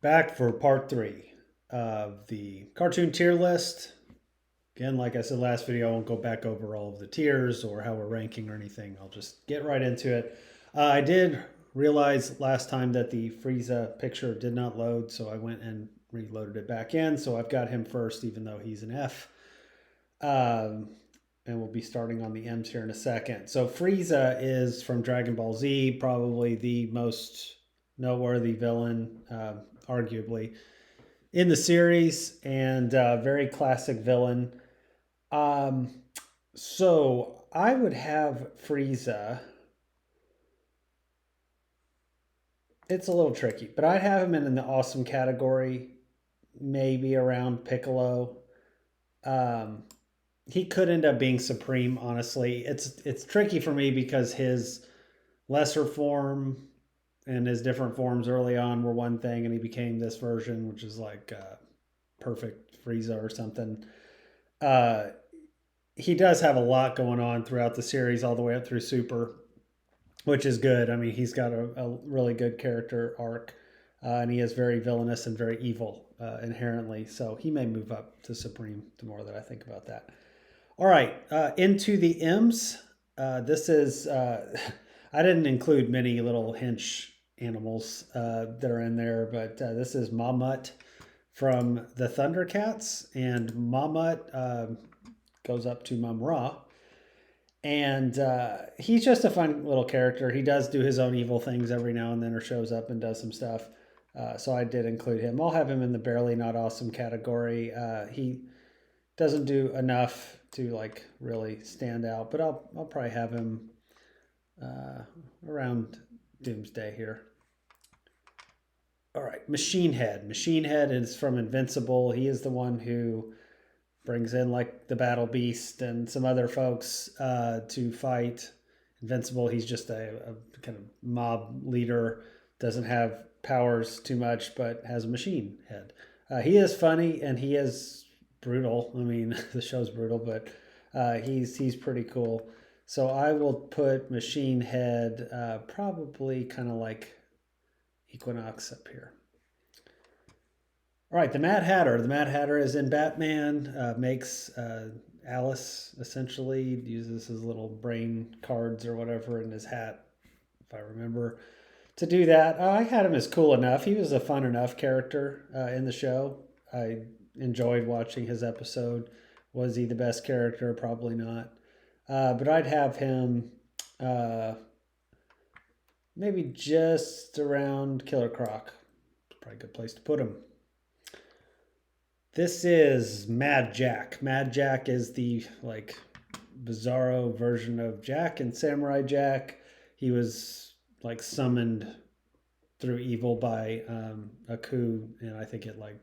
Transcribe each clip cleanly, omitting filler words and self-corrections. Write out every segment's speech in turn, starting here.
Back for part three of the cartoon tier list. Again, like I said last video, I won't go back over all of the tiers or how we're ranking or anything. I'll just get right into it. I did realize last time that the Frieza picture did not load, so I went and reloaded it back in. So I've got him first, even though he's an F. Um, and we'll be starting on the M's here in a second. So Frieza is from Dragon Ball Z, probably the most noteworthy villain, arguably in the series, and very classic villain. Um, so I would have Frieza. It's a little tricky, but I'd have him in the awesome category, maybe around Piccolo. Um, he could end up being supreme. Honestly, it's tricky for me because his lesser form and his different forms early on were one thing, and he became this version, which is like perfect Frieza or something. Uh, he does have a lot going on throughout the series, all the way up through Super, which is good. I mean, he's got a really good character arc, and he is very villainous and very evil inherently. So he may move up to Supreme the more that I think about that. All right, into the M's. This is, I didn't include many little hench animals that are in there, but this is Mamut from the Thundercats, and Mamut goes up to Mum-Ra. And he's just a fun little character. He does do his own evil things every now and then, or shows up and does some stuff. So I did include him. I'll have him in the barely not awesome category. He doesn't do enough to like really stand out, but I'll probably have him around Doomsday here. All right, Machine Head. Machine Head is from Invincible. He is the one who brings in like the Battle Beast and some other folks to fight Invincible. He's just a kind of mob leader, doesn't have powers too much, but has a machine head. He is funny and he is brutal. I mean, the show's brutal, but he's pretty cool. So I will put Machine Head probably kind of like Equinox up here. All right, the Mad Hatter. The Mad Hatter is in Batman, makes Alice essentially, uses his little brain cards or whatever in his hat, if I remember, to do that. I had him as cool enough. He was a fun enough character in the show. I enjoyed watching his episode. Was he the best character? Probably not. But I'd have him uh, maybe just around Killer Croc. Probably a good place to put him. This is Mad Jack. Mad Jack is the like bizarro version of Jack and Samurai Jack. He was like summoned through evil by a coup, and I think it like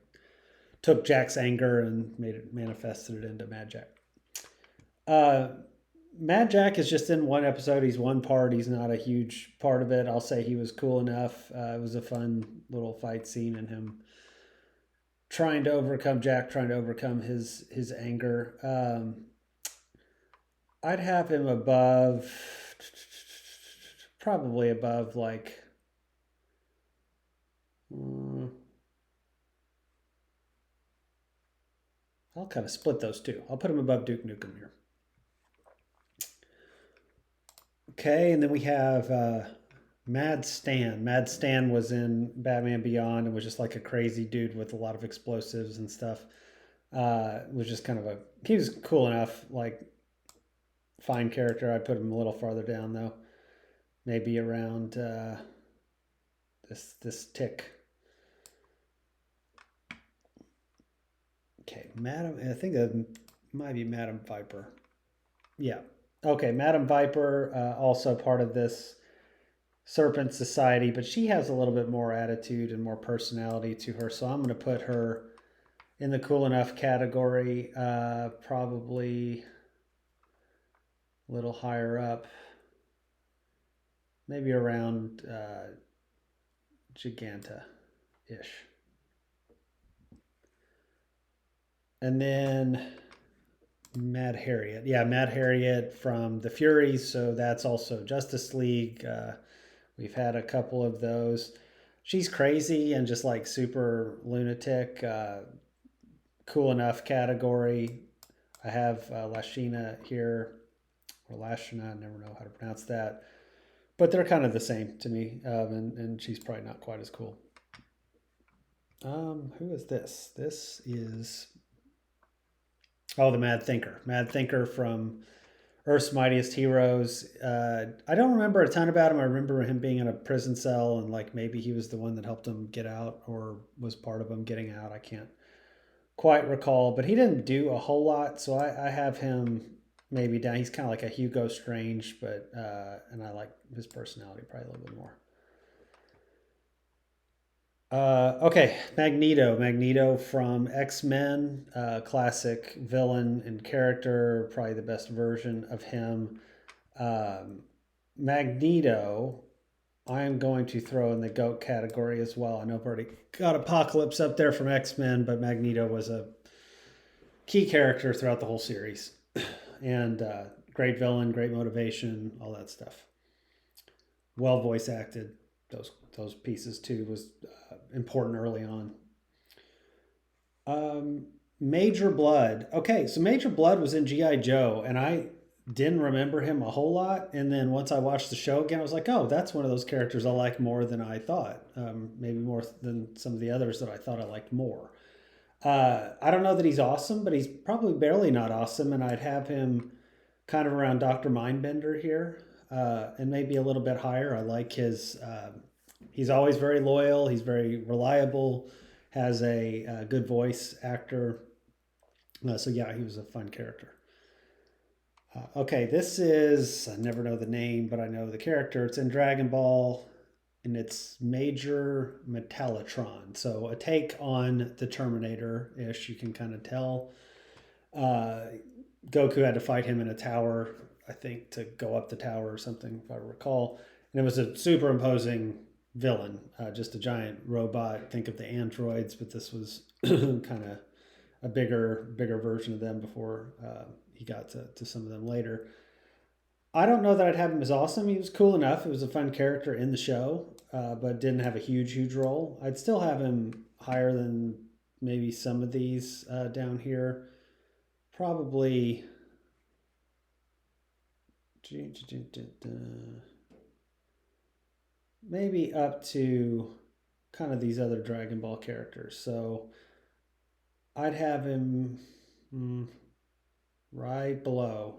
took Jack's anger and made it manifested it into Mad Jack. Uh, Mad Jack is just in one episode. He's one part. He's not a huge part of it. I'll say he was cool enough. It was a fun little fight scene and him trying to overcome Jack, trying to overcome his anger. I'd have him above, probably above like. I'll kind of split those two. I'll put him above Duke Nukem here. Okay, and then we have Mad Stan. Mad Stan was in Batman Beyond and was just like a crazy dude with a lot of explosives and stuff. Was just kind of he was cool enough, like fine character. I'd put him a little farther down though, maybe around this tick. Okay, Madam. I think that might be Madam Viper. Yeah. Okay, Madam Viper, also part of this Serpent Society, but she has a little bit more attitude and more personality to her. So I'm going to put her in the cool enough category, probably a little higher up, maybe around Giganta ish. And then Mad Harriet. Yeah, Mad Harriet from the Furies. So that's also Justice League. We've had a couple of those. she's crazy and just like super lunatic. Cool enough category. I have Lashina here, or Lashina, I never know how to pronounce that. But they're kind of the same to me, and she's probably not quite as cool. Who is this? This is the Mad Thinker. Mad Thinker from Earth's Mightiest Heroes. I don't remember a ton about him. I remember him being in a prison cell and like maybe he was the one that helped him get out or was part of him getting out. I can't quite recall, but he didn't do a whole lot. So I have him maybe down. He's kind of like a Hugo Strange, but and I like his personality probably a little bit more. Okay, Magneto. Magneto from X-Men, classic villain and character, probably the best version of him. Um, Magneto, I am going to throw in the GOAT category as well. I know I've already got Apocalypse up there from X-Men, but Magneto was a key character throughout the whole series. And great villain, great motivation, all that stuff. Well voice acted. Those pieces too was important early on. Um, Major Blood. Okay, so Major Blood was in GI Joe, and I didn't remember him a whole lot. And then once I watched the show again, I was like, oh, that's one of those characters I like more than I thought. Maybe more than some of the others that I thought I liked more. I don't know that he's awesome, but he's probably barely not awesome, and I'd have him kind of around Dr. Mindbender here, and maybe a little bit higher. I like his. He's always very loyal. He's very reliable. Has a good voice actor. So yeah, he was a fun character. Okay, this is I never know the name, but I know the character. It's in Dragon Ball, and it's Major Metallotron. So a take on the Terminator ish. You can kind of tell. Uh, Goku had to fight him in a tower, I think, to go up the tower or something, if I recall. And it was a superimposing villain, just a giant robot. Think of the androids, but this was kind of a bigger version of them before he got to some of them later. I don't know that I'd have him as awesome. He was cool enough. It was a fun character in the show, but didn't have a huge role. I'd still have him higher than maybe some of these down here. Probably maybe up to kind of these other Dragon Ball characters. So I'd have him right below.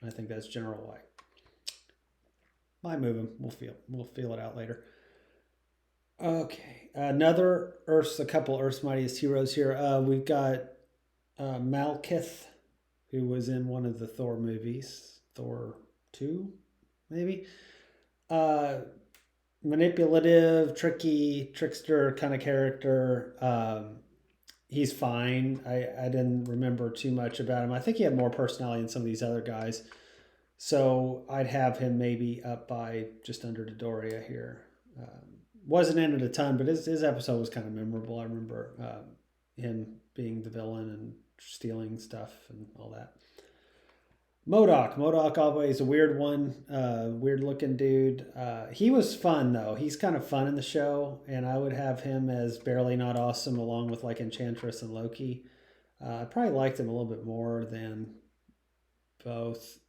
I think that's General White. Might move him. We'll feel it out later. Okay, a couple Earth's Mightiest Heroes here. We've got Malekith, who was in one of the Thor movies, Thor 2, maybe. Uh, Manipulative, tricky, trickster kind of character. He's fine. I didn't remember too much about him. I think he had more personality than some of these other guys. So I'd have him maybe up by just under Dodoria here. Wasn't in it a ton, but his episode was kind of memorable. I remember him being the villain and stealing stuff and all that. MODOK always a weird one, weird looking dude. He was fun though. He's kind of fun in the show, and I would have him as barely not awesome along with like Enchantress and Loki. I probably liked him a little bit more than both.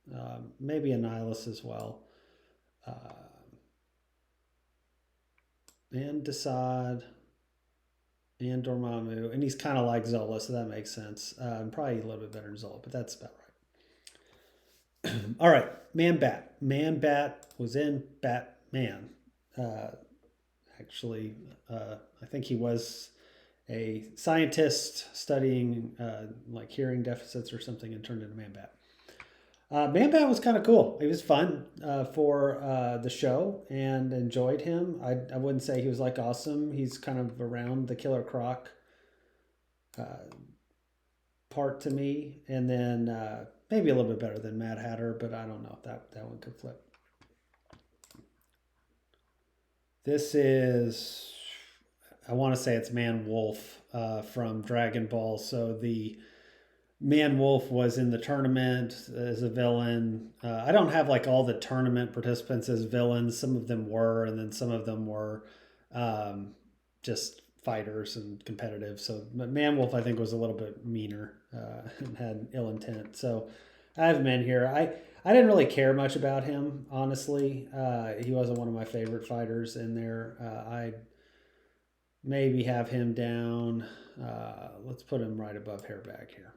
Maybe Annihilus as well. And Desaad and Dormammu, and he's kind of like Zola, so that makes sense. Probably a little bit better than Zola, but that's about right. All right, Man-Bat. Man-Bat was in Batman. Actually, I think he was a scientist studying like hearing deficits or something and turned into Man-Bat. Man-Bat was kind of cool. He was fun for the show and enjoyed him. I wouldn't say he was like awesome. He's kind of around the Killer Croc part to me. And then maybe a little bit better than Mad Hatter, but I don't know if that one could flip. This is, I want to say it's Man Wolf from Dragon Ball. So the Man Wolf was in the tournament as a villain. I don't have like all the tournament participants as villains. Some of them were, and then some of them were just fighters and competitive. So, but Man Wolf, I think, was a little bit meaner and had ill intent. So, I have him in here. I didn't really care much about him, honestly. He wasn't one of my favorite fighters in there. I maybe have him down. Let's put him right above Hairback here.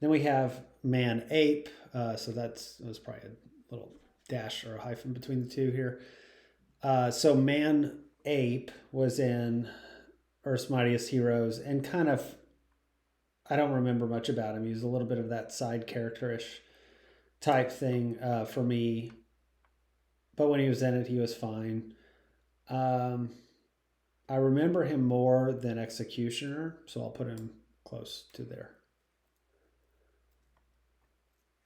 Then we have Man Ape. So that was probably a little dash or a hyphen between the two here. So Man Ape was in Earth's Mightiest Heroes, and kind of, I don't remember much about him. He was a little bit of that side character-ish type thing for me. But when he was in it, he was fine. I remember him more than Executioner, so I'll put him close to there.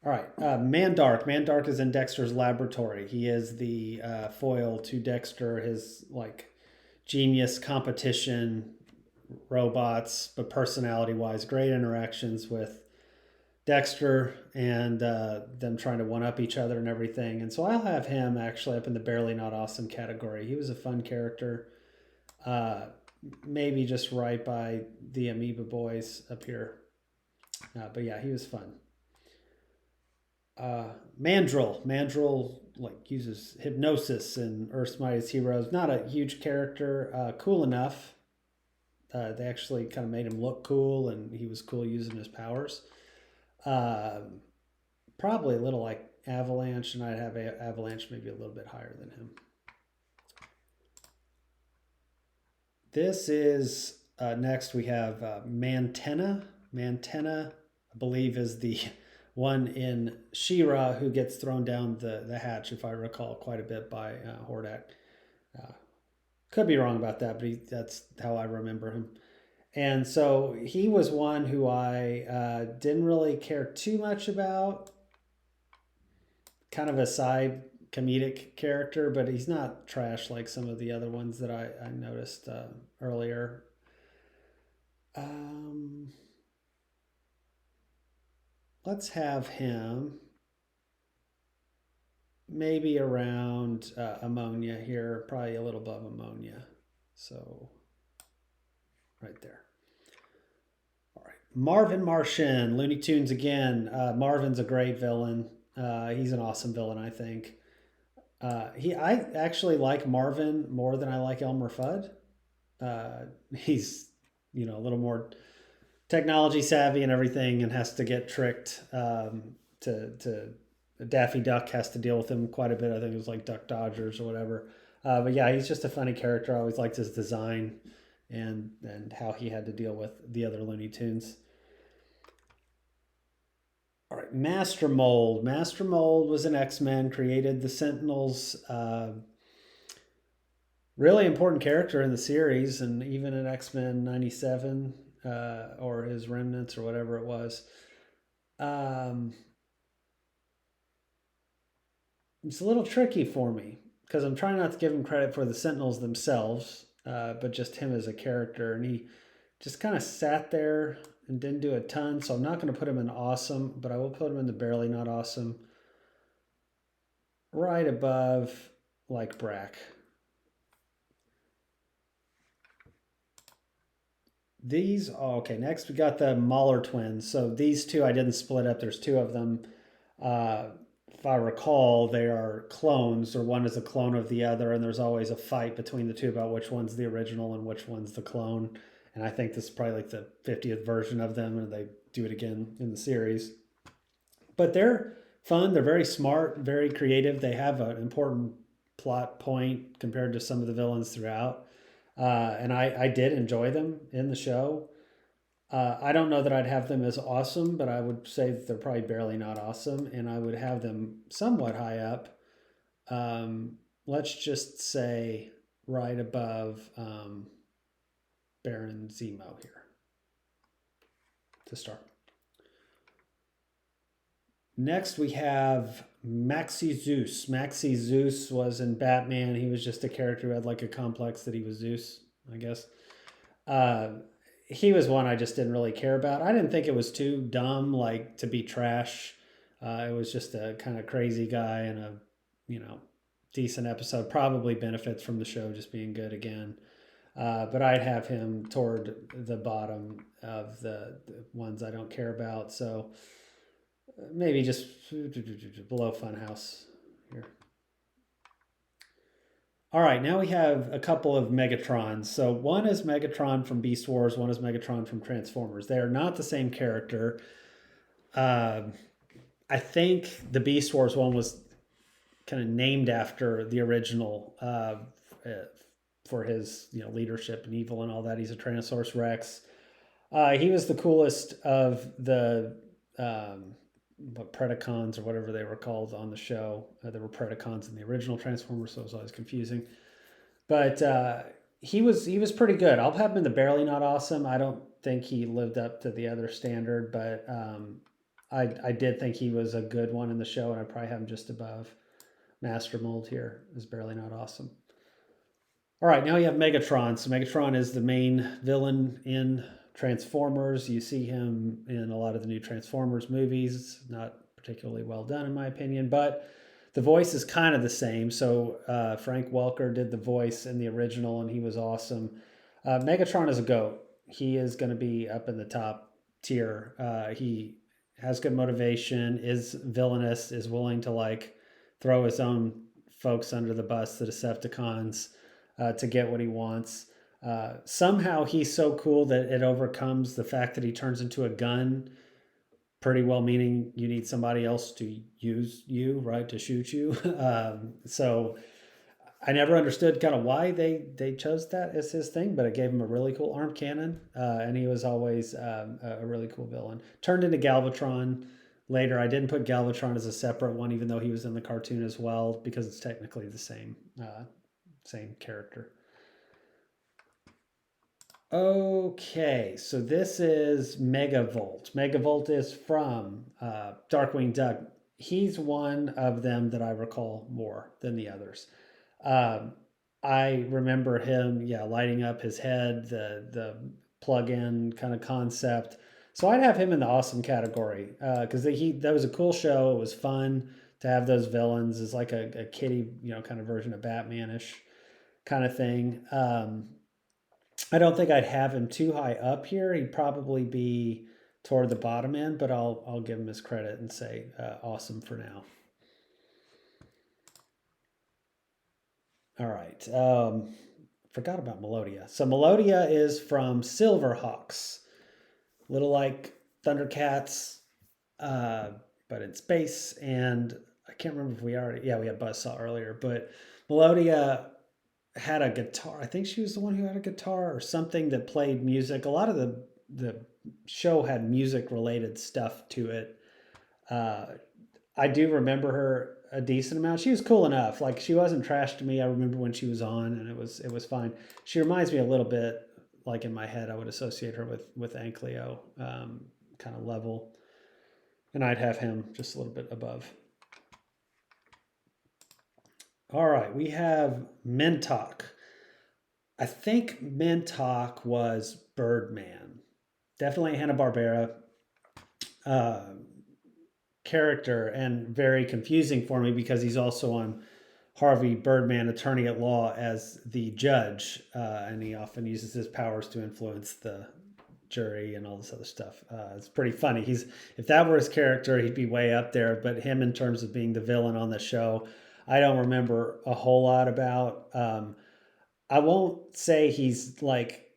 All right, Mandark. Mandark is in Dexter's laboratory. He is the foil to Dexter, his like genius competition robots, but personality-wise, great interactions with Dexter and them trying to one-up each other and everything. And so I'll have him actually up in the Barely Not Awesome category. He was a fun character. Maybe just right by the Amoeba Boys up here. But yeah, he was fun. Mandrill like uses hypnosis in Earth's Mightiest Heroes. Not a huge character, cool enough. They actually kind of made him look cool, and he was cool using his powers. Probably a little like Avalanche, and I'd have Avalanche maybe a little bit higher than him. This is next we have Mantenna. Mantenna, I believe, is the one in She-Ra who gets thrown down the hatch, if I recall, quite a bit by Hordak. Could be wrong about that, but that's how I remember him. And so he was one who I didn't really care too much about. Kind of a side comedic character, but he's not trash like some of the other ones that I noticed earlier. Let's have him maybe around Ammonia here, probably a little above Ammonia. So right there. All right, Marvin Martian, Looney Tunes again. Marvin's a great villain. He's an awesome villain, I think. I actually like Marvin more than I like Elmer Fudd. He's a little more technology savvy and everything, and has to get tricked. To Daffy Duck has to deal with him quite a bit. I think it was like Duck Dodgers or whatever. But yeah, he's just a funny character. I always liked his design and how he had to deal with the other Looney Tunes. All right, Master Mold. Master Mold was an X-Men, created the Sentinels. Really important character in the series, and even in X-Men 97 or his remnants or whatever it was. It's a little tricky for me because I'm trying not to give him credit for the Sentinels themselves, but just him as a character. And he just kind of sat there and didn't do a ton. So I'm not going to put him in awesome, but I will put him in the Barely Not Awesome, right above like Brack. These, okay, next we got the Mahler twins. So these two I didn't split up. There's two of them. If I recall, they are clones, or one is a clone of the other, and there's always a fight between the two about which one's the original and which one's the clone. And I think this is probably like the 50th version of them, and they do it again in the series. But they're fun. They're very smart, very creative. They have an important plot point compared to some of the villains throughout. And I did enjoy them in the show. I don't know that I'd have them as awesome, but I would say that they're probably Barely Not Awesome, and I would have them somewhat high up. Let's just say right above Baron Zemo here to start. Next, we have Maxie Zeus. Maxie Zeus was in Batman. He was just a character who had like a complex that he was Zeus, I guess. He was one I just didn't really care about. I didn't think it was too dumb, like to be trash. It was just a kind of crazy guy and decent episode. Probably benefits from the show just being good again. But I'd have him toward the bottom of the ones I don't care about. So maybe just below Funhouse here. All right, now we have a couple of Megatrons. So one is Megatron from Beast Wars, one is Megatron from Transformers. They are not the same character. I think the Beast Wars one was kind of named after the original for his leadership and evil and all that. He's a Tyrannosaurus Rex. He was the coolest of the Predacons or whatever they were called on the show. There were Predacons in the original Transformers, so it was always confusing. But he was pretty good. I'll have him in the Barely Not Awesome. I don't think he lived up to the other standard, but I did think he was a good one in the show, and I'd probably have him just above Master Mold here is Barely Not Awesome. All right, now you have Megatron. So Megatron is the main villain in Transformers. You see him in a lot of the new Transformers movies. Not particularly well done, in my opinion, but the voice is kind of the same. So Frank Welker did the voice in the original, and he was awesome. Megatron is a GOAT. He is going to be up in the top tier. He has good motivation, is villainous, is willing to throw his own folks under the bus, the Decepticons, to get what he wants. Somehow he's so cool that it overcomes the fact that he turns into a gun, pretty well meaning you need somebody else to use you, right, to shoot you. So I never understood kind of why they chose that as his thing, but it gave him a really cool arm cannon, and he was always a really cool villain. Turned into Galvatron later. I didn't put Galvatron as a separate one, even though he was in the cartoon as well, because it's technically the same character. Okay, so this is Megavolt. Megavolt is from Darkwing Duck. He's one of them that I recall more than the others. I remember him, lighting up his head, the plug-in kind of concept. So I'd have him in the awesome category because that was a cool show. It was fun to have those villains. It's like a kiddie, kind of version of Batman-ish kind of thing. I don't think I'd have him too high up here. He'd probably be toward the bottom end, but I'll give him his credit and say awesome for now. All right. Forgot about Melodia. So Melodia is from Silverhawks. Little like Thundercats, but in space. And I can't remember if we had Buzzsaw earlier, but Melodia had a guitar. I think she was the one who had a guitar or something that played music. A lot of the show had music related stuff to it. I do remember her a decent amount. She was cool enough. Like she wasn't trash to me. I remember when she was on, and it was fine. She reminds me a little bit, like in my head, I would associate her with Ankleo kind of level, and I'd have him just a little bit above. All right, we have Mentok. I think Mentok was Birdman. Definitely Hanna-Barbera character, and very confusing for me because he's also on Harvey Birdman, Attorney at Law, as the judge, and he often uses his powers to influence the jury and all this other stuff. It's pretty funny. If that were his character, he'd be way up there, but him in terms of being the villain on the show, I don't remember a whole lot about. I won't say he's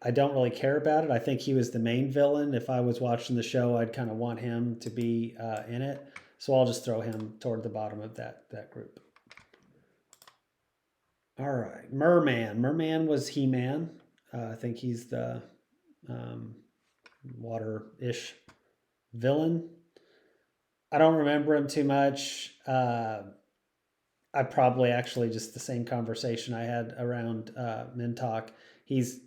I don't really care about it. I think he was the main villain. If I was watching the show, I'd kind of want him to be in it. So I'll just throw him toward the bottom of that group. All right, Merman. Merman was He-Man. I think he's the water-ish villain. I don't remember him too much. I probably actually just the same conversation I had around Mentok. He's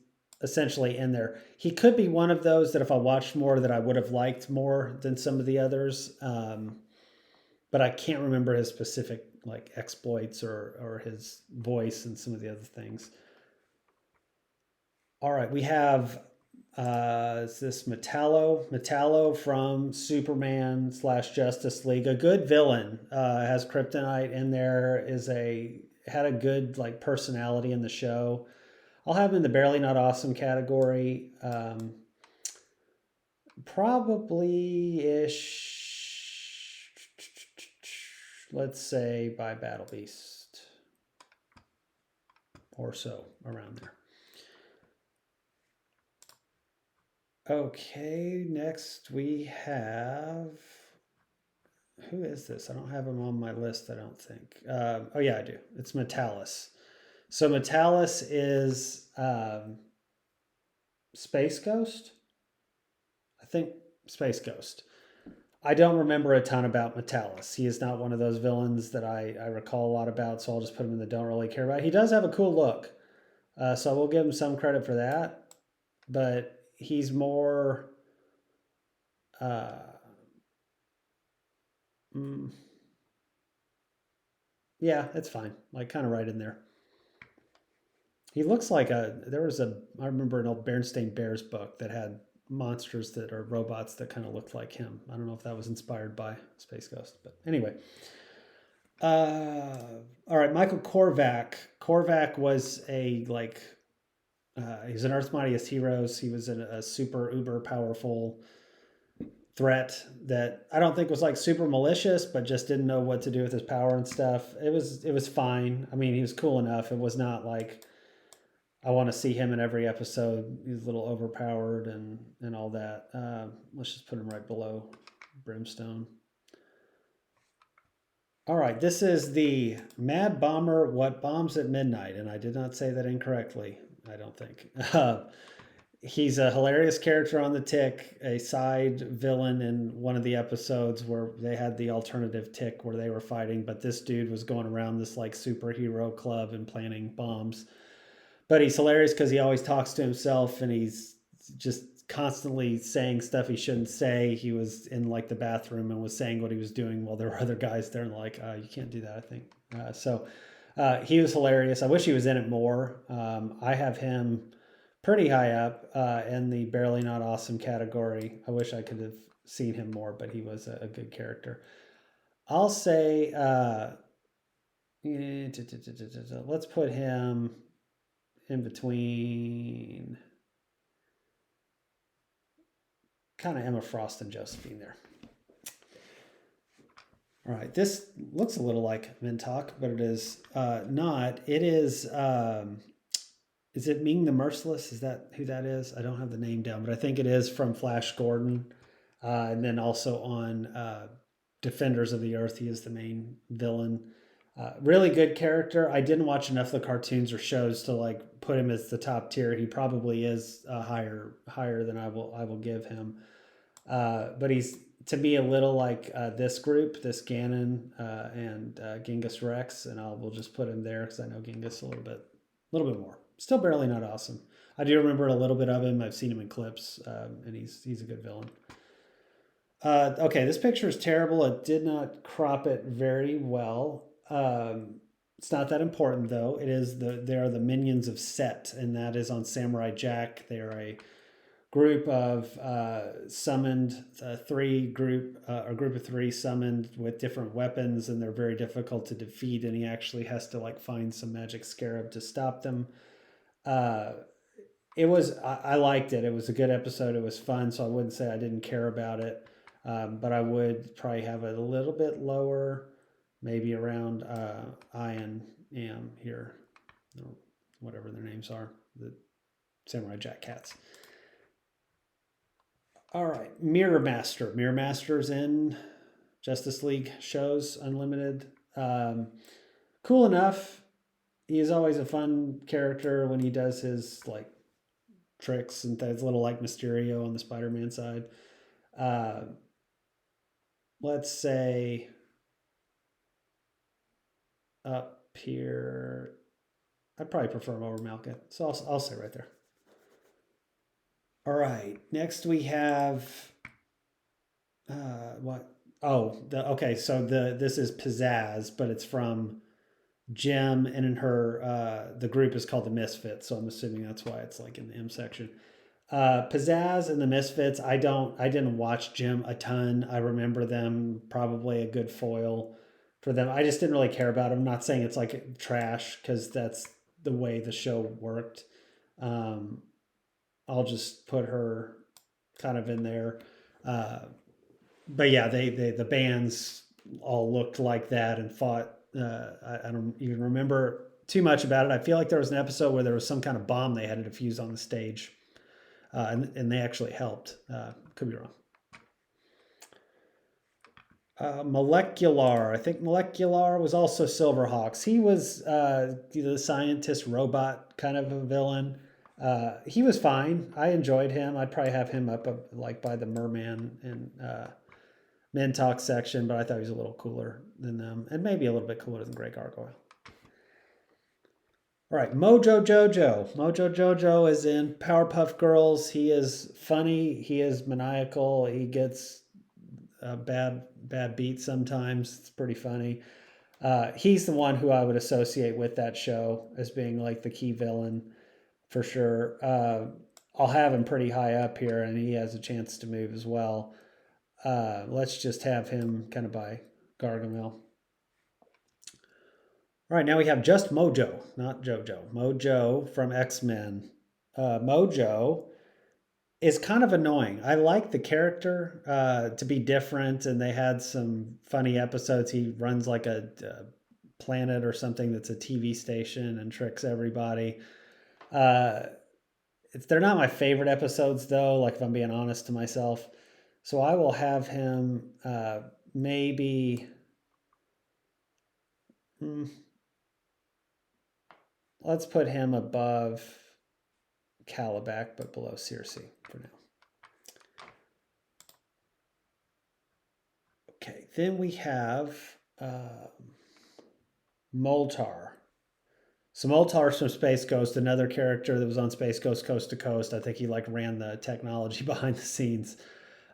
essentially in there. He could be one of those that if I watched more that I would have liked more than some of the others. But I can't remember his specific exploits or his voice and some of the other things. All right, we have is this Metallo? Metallo from Superman / Justice League. A good villain. Has kryptonite in there. Is a had a good like personality in the show. I'll have him in the barely not awesome category. Probably ish. Let's say by Battle Beast or so around there. Okay, next we have, who is this? I don't have him on my list, I don't think. Oh, yeah, I do. It's Metalis. So Metalis is Space Ghost? I think Space Ghost. I don't remember a ton about Metalis. He is not one of those villains that I recall a lot about, so I'll just put him in the don't really care about. He does have a cool look, so I will give him some credit for that. But he's more. Uh, mm, yeah, it's fine. Like kind of right in there. He looks like I remember an old Berenstain Bears book that had monsters that are robots that kind of looked like him. I don't know if that was inspired by Space Ghost, but anyway. All right, Michael Korvac. Korvac was he's an Earth's Mightiest Heroes. He was a super uber powerful threat that I don't think was like super malicious, but just didn't know what to do with his power and stuff. It was fine. I mean, he was cool enough. It was not like I want to see him in every episode. He's a little overpowered and all that. Let's just put him right below Brimstone. All right, this is the Mad Bomber What Bombs at Midnight, and I did not say that incorrectly, I don't think. He's a hilarious character on the Tick, a side villain in one of the episodes where they had the alternative Tick where they were fighting, but this dude was going around this like superhero club and planting bombs. But he's hilarious because he always talks to himself and he's just constantly saying stuff he shouldn't say. He was in like the bathroom and was saying what he was doing while there were other guys there and like, you can't do that, I think. He was hilarious. I wish he was in it more. I have him pretty high up in the barely not awesome category. I wish I could have seen him more, but he was a good character. I'll say, let's put him in between kind of Emma Frost and Josephine there. All right, this looks a little like Mintok, but it is not. It is it Ming the Merciless? Is that who that is? I don't have the name down, but I think it is from Flash Gordon. And then also on Defenders of the Earth, he is the main villain. Really good character. I didn't watch enough of the cartoons or shows to like put him as the top tier. He probably is higher than I will give him. But he's to me a little like this group, this Ganon and Genghis Rex, and we'll just put him there because I know Genghis a little bit more. Still barely not awesome. I do remember a little bit of him. I've seen him in clips, and he's a good villain. Okay, this picture is terrible. It did not crop it very well. It's not that important though. They are the minions of Set, and that is on Samurai Jack. They are a group of summoned a group of three summoned with different weapons, and they're very difficult to defeat. And he actually has to like find some magic scarab to stop them. I liked it. It was a good episode. It was fun, so I wouldn't say I didn't care about it. But I would probably have it a little bit lower, maybe around Ian Am here, or whatever their names are, the Samurai Jack cats. All right, Mirror Master. Mirror Master's in Justice League shows Unlimited. Cool enough. He's always a fun character when he does his like tricks and things, a little like Mysterio on the Spider-Man side. Let's say up here, I'd probably prefer him over Malka. So I'll say right there. All right, next we have what? Oh, this is Pizzazz, but it's from Jem, and in her the group is called the Misfits, so I'm assuming that's why it's like in the M section. Pizzazz and the Misfits, I didn't watch Jem a ton. I remember them probably a good foil for them. I just didn't really care about him. I'm not saying it's like trash because that's the way the show worked. Um, I'll just put her kind of in there. Uh, but yeah, the bands all looked like that and fought. I don't even remember too much about it. I feel like there was an episode where there was some kind of bomb they had to defuse on the stage, and they actually helped. Could be wrong. Molecular. I think Molecular was also Silverhawks. He was the scientist robot kind of a villain. He was fine. I enjoyed him. I'd probably have him up like by the Merman and Men Talk section, but I thought he was a little cooler than them, and maybe a little bit cooler than Grey Gargoyle. All right, Mojo Jojo. Mojo Jojo is in Powerpuff Girls. He is funny. He is maniacal. He gets a bad beat sometimes. It's pretty funny. He's the one who I would associate with that show as being like the key villain for sure. I'll have him pretty high up here, and he has a chance to move as well. Let's just have him kind of by Gargamel. All right, now we have just Mojo, not JoJo. Mojo from X-Men. Mojo is kind of annoying. I like the character to be different, and they had some funny episodes. He runs like a planet or something that's a TV station and tricks everybody. They're not my favorite episodes, though, like if I'm being honest to myself. So I will have him maybe... let's put him above Calabac, but below Circe for now. Okay, then we have Moltar. So Moltar's from Space Ghost, another character that was on Space Ghost Coast to Coast. I think he like ran the technology behind the scenes.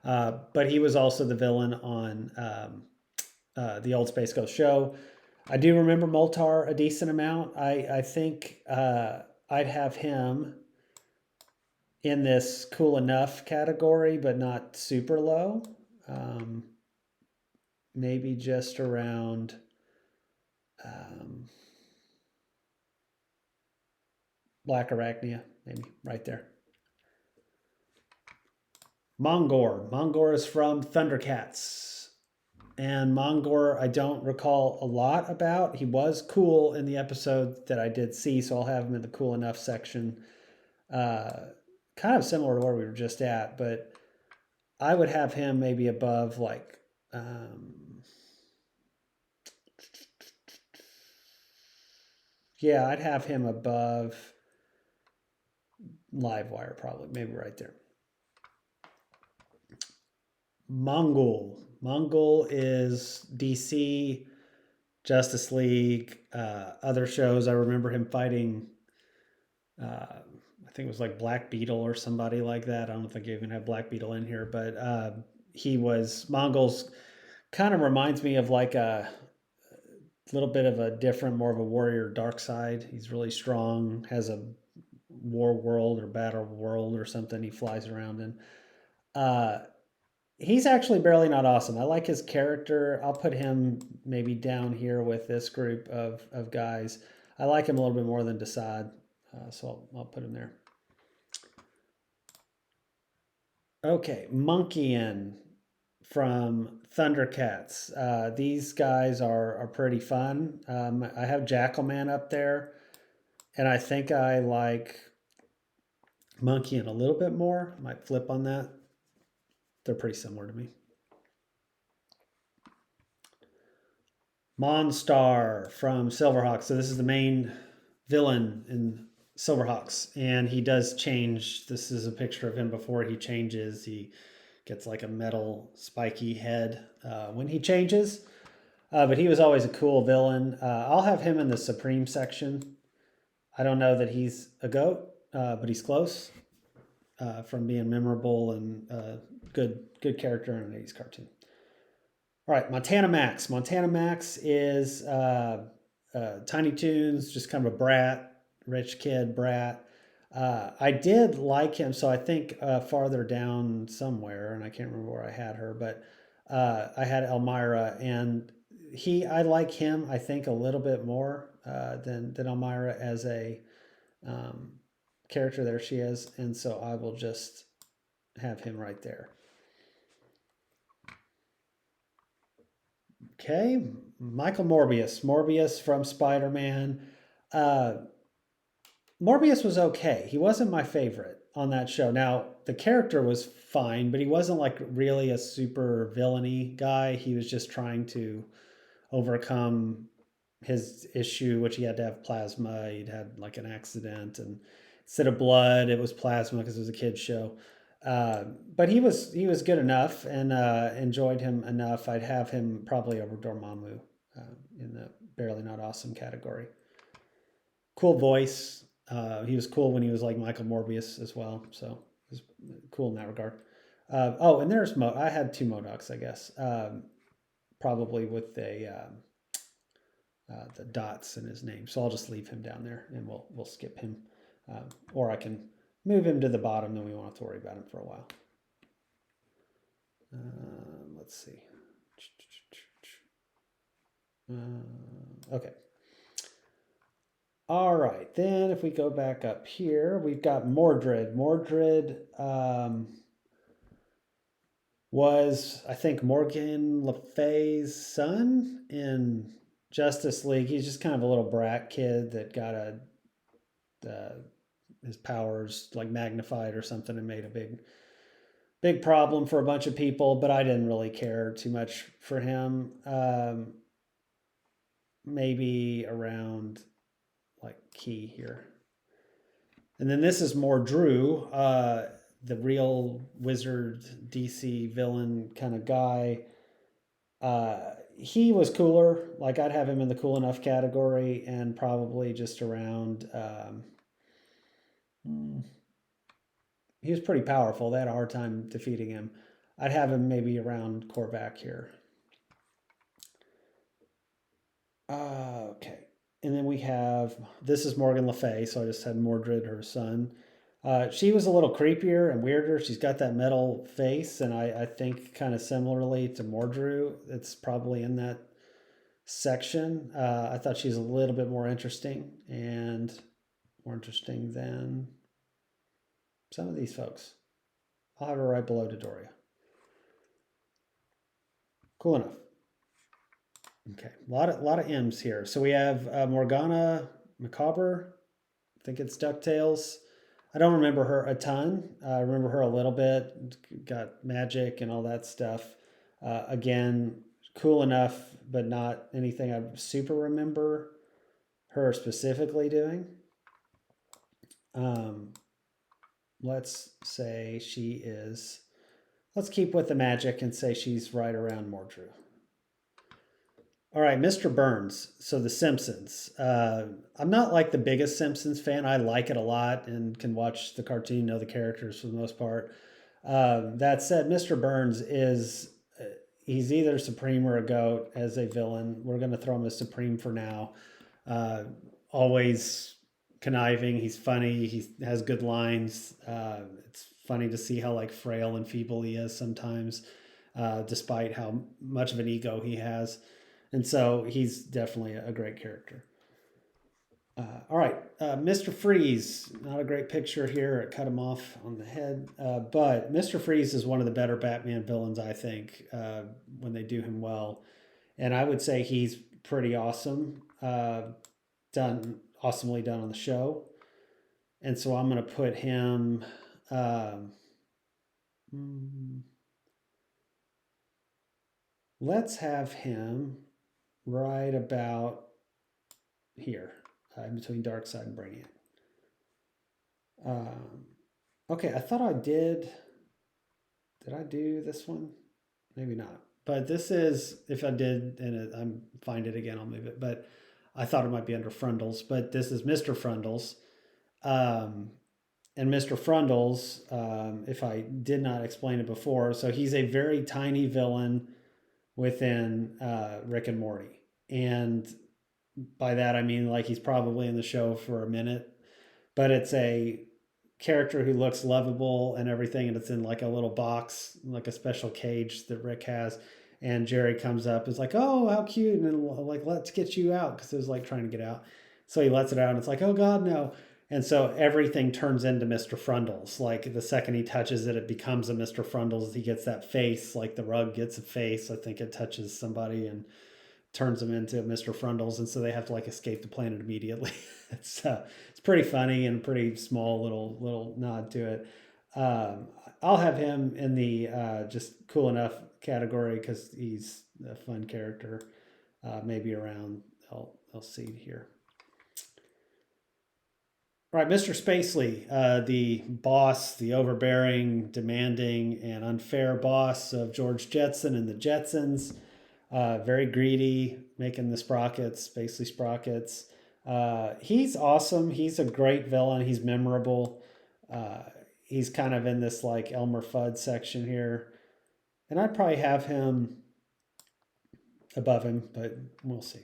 But he was also the villain on the old Space Ghost show. I do remember Moltar a decent amount. I think I'd have him in this cool enough category, but not super low. Maybe just around Black Arachnia, maybe right there. Mongor. Mongor is from Thundercats. And Mongor, I don't recall a lot about. He was cool in the episode that I did see, so I'll have him in the cool enough section. Kind of similar to where we were just at, but I would have him maybe above like yeah, I'd have him above Livewire probably, maybe right there. Mongul. Mongul is DC, Justice League, other shows. I remember him fighting, I think it was like Black Beetle or somebody like that. I don't think you even have Black Beetle in here, but Mongul's kind of reminds me of like a little bit of a different, more of a warrior dark side. He's really strong, has a war world or battle world or something he flies around in. He's actually barely not awesome. I like his character. I'll put him maybe down here with this group of guys. I like him a little bit more than Desaad, so I'll put him there. Okay, Monkeyan from Thundercats. These guys are pretty fun. I have Jackalman up there, and I think I like Monkeyan a little bit more. I might flip on that. They're pretty similar to me. Monstar from Silverhawks. So this is the main villain in Silverhawks, and he does change. This is a picture of him before he changes. He gets like a metal spiky head when he changes, but he was always a cool villain. I'll have him in the Supreme section. I don't know that he's a goat, but he's close from being memorable and good character in an 80s cartoon. All right, Montana Max. Montana Max is Tiny Toons, just kind of a brat, rich kid brat. I did like him, so I think farther down somewhere, and I can't remember where I had her, but I had Elmira, and I like him, I think, a little bit more than Elmira as a um, character. There she is. And so I will just have him right there. Okay, Michael Morbius. Morbius from Spider-Man. Uh, Morbius was okay. He wasn't my favorite on that show. Now, the character was fine, but he wasn't like really a super villainy guy. He was just trying to overcome his issue, which he had to have plasma. He'd had like an accident, and instead of blood, it was plasma because it was a kid's show. But he was good enough, and enjoyed him enough. I'd have him probably over Dormammu in the barely not awesome category. Cool voice. He was cool when he was like Michael Morbius as well, so it was cool in that regard. Oh, and there's I had two Modocs, I guess. Probably with the dots in his name. So I'll just leave him down there, and we'll skip him, or I can move him to the bottom. Then we won't have to worry about him for a while. Let's see. Okay. All right. Then if we go back up here, we've got Mordred. Mordred was, I think, Morgan Le Fay's son in Justice League. He's just kind of a little brat kid that got his powers like magnified or something and made a big problem for a bunch of people. But I didn't really care too much for him. Maybe around like key here. And then this is Mordru, the real wizard DC villain kind of guy. He was cooler. Like I'd have him in the cool enough category, and probably just around. He was pretty powerful. They had a hard time defeating him. I'd have him maybe around Korvac here. Okay. And then we have, this is Morgan Le Fay, so I just had Mordred, her son. She was a little creepier and weirder. She's got that metal face, and I think kind of similarly to Mordru, it's probably in that section. I thought she's a little bit more interesting, and more interesting than some of these folks. I'll have her right below Dodoria. Cool enough. Okay, a lot of M's here. So we have Morgana Macabre. I think it's DuckTales. I don't remember her a ton. I remember her a little bit. Got magic and all that stuff. Again, cool enough, but not anything I super remember her specifically doing. Let's say she is. Let's keep with the magic and say she's right around Mordru. All right, Mr. Burns. So The Simpsons. I'm not like the biggest Simpsons fan. I like it a lot and can watch the cartoon, know the characters for the most part. That said, Mr. Burns is, he's either Supreme or a goat as a villain. We're going to throw him as Supreme for now. Always conniving. He's funny. He has good lines. It's funny to see how like frail and feeble he is sometimes, despite how much of an ego he has. And so he's definitely a great character. All right, Mr. Freeze. Not a great picture here. It cut him off on the head. But Mr. Freeze is one of the better Batman villains, I think, when they do him well. And I would say he's pretty awesome. Awesomely done on the show. And so I'm going to put him... let's have him right about here, in between Darkseid and Brainiac. Okay, I thought I did. Did I do this one? Maybe not. But this is, if I did, and I'm find it again, I'll move it. But I thought it might be under Frundles. But this is Mr. Frundles. And Mr. Frundles, if I did not explain it before, so he's a very tiny villain within Rick and Morty. And by that, I mean, like, he's probably in the show for a minute, but it's a character who looks lovable and everything. And it's in like a little box, like a special cage that Rick has. And Jerry comes up, is like, oh, how cute, and like, let's get you out, because it was like trying to get out. So he lets it out, and it's like, oh God, no. And so everything turns into Mr. Frundles. Like the second he touches it, it becomes a Mr. Frundles. He gets that face, like the rug gets a face. I think it touches somebody and turns them into Mr. Frundles, and so they have to like escape the planet immediately. It's pretty funny and pretty small little nod to it. I'll have him in the just cool enough category because he's a fun character. Maybe around I'll see here. All right, Mr. Spacely, the boss, the overbearing, demanding, and unfair boss of George Jetson and the Jetsons. Very greedy, making the sprockets, Spacely sprockets. He's awesome. He's a great villain. He's memorable. He's kind of in this like Elmer Fudd section here. And I'd probably have him above him, but we'll see.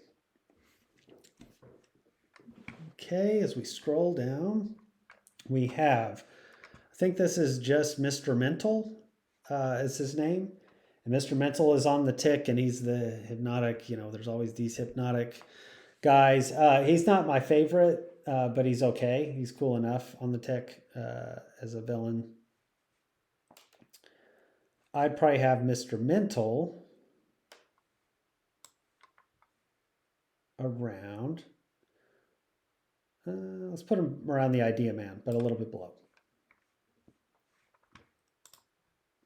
Okay, as we scroll down, we have, I think this is just Mr. Mental, is his name. And Mr. Mental is on the tick, and he's the hypnotic, there's always these hypnotic guys. He's not my favorite, but he's okay. He's cool enough on the tick as a villain. I'd probably have Mr. Mental around. Let's put him around the Idea Man, but a little bit below.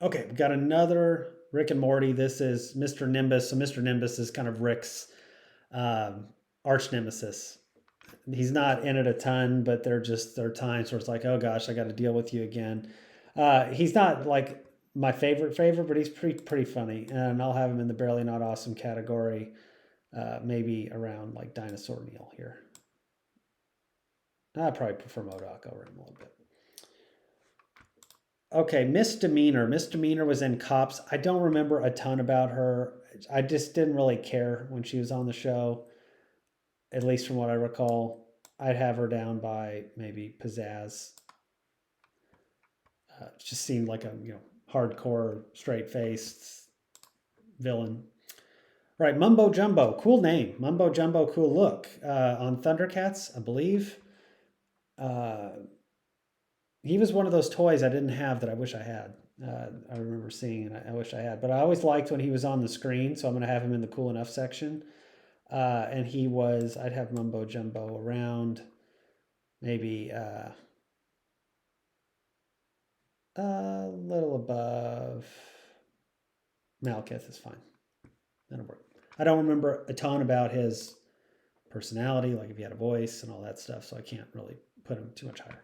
Okay, we got another Rick and Morty. This is Mr. Nimbus. So Mr. Nimbus is kind of Rick's arch nemesis. He's not in it a ton, but there are times where it's like, oh gosh, I got to deal with you again. He's not like my favorite, but he's pretty funny, and I'll have him in the barely not awesome category, maybe around like Dinosaur Neil here. I probably prefer MODOK over him a little bit. Okay, Misdemeanor. Misdemeanor was in Cops. I don't remember a ton about her. I just didn't really care when she was on the show, at least from what I recall. I'd have her down by maybe Pizzazz. Just seemed like a hardcore, straight-faced villain. All right, Mumbo Jumbo. Cool name. Mumbo Jumbo, cool look. On Thundercats, I believe. He was one of those toys I didn't have that I wish I had. I remember seeing and I wish I had. But I always liked when he was on the screen, so I'm going to have him in the cool enough section. And I'd have Mumbo Jumbo around maybe a little above Malekith is fine. That'll work. I don't remember a ton about his personality, like if he had a voice and all that stuff, so I can't really put him too much higher.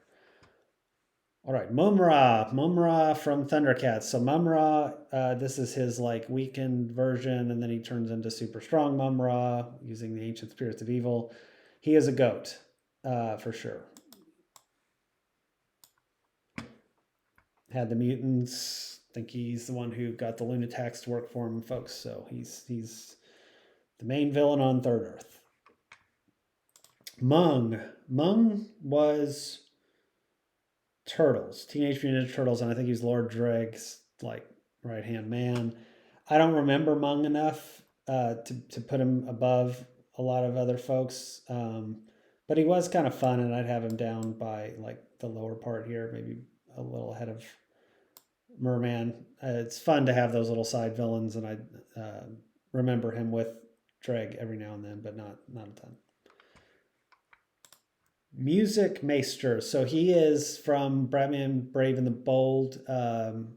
All right, Mumm-Ra from Thundercats. So Mumm-Ra, this is his like weakened version, and then he turns into super strong Mumm-Ra using the ancient spirits of evil. He is a goat, for sure. Had the mutants. I think he's the one who got the Lunatics to work for him, folks. So he's the main villain on Third Earth. Mung was Turtles, Teenage Mutant Ninja Turtles, and I think he's Lord Dregg's like right-hand man. I don't remember Mung enough to put him above a lot of other folks, but he was kind of fun, and I'd have him down by like the lower part here, maybe a little ahead of Merman. It's fun to have those little side villains, and I remember him with Dregg every now and then, but not a ton. Music Maester. So he is from Batman Brave and the Bold. Kind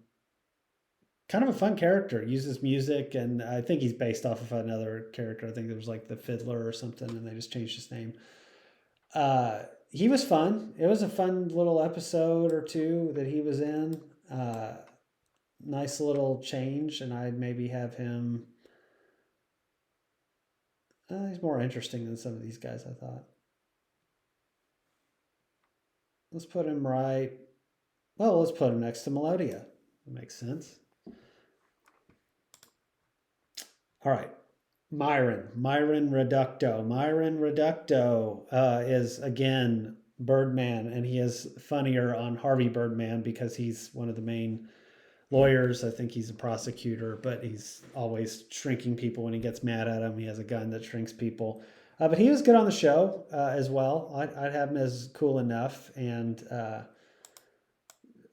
of a fun character. Uses music, and I think he's based off of another character. I think there was like the Fiddler or something, and they just changed his name. He was fun. It was a fun little episode or two that he was in. Nice little change, and I'd maybe have him. He's more interesting than some of these guys, I thought. Let's put him let's put him next to Melodia. That makes sense. All right. Myron Reducto. Myron Reducto is, again, Birdman, and he is funnier on Harvey Birdman because he's one of the main lawyers. I think he's a prosecutor, but he's always shrinking people when he gets mad at them. He has a gun that shrinks people. But he was good on the show as well. I'd have him as cool enough. And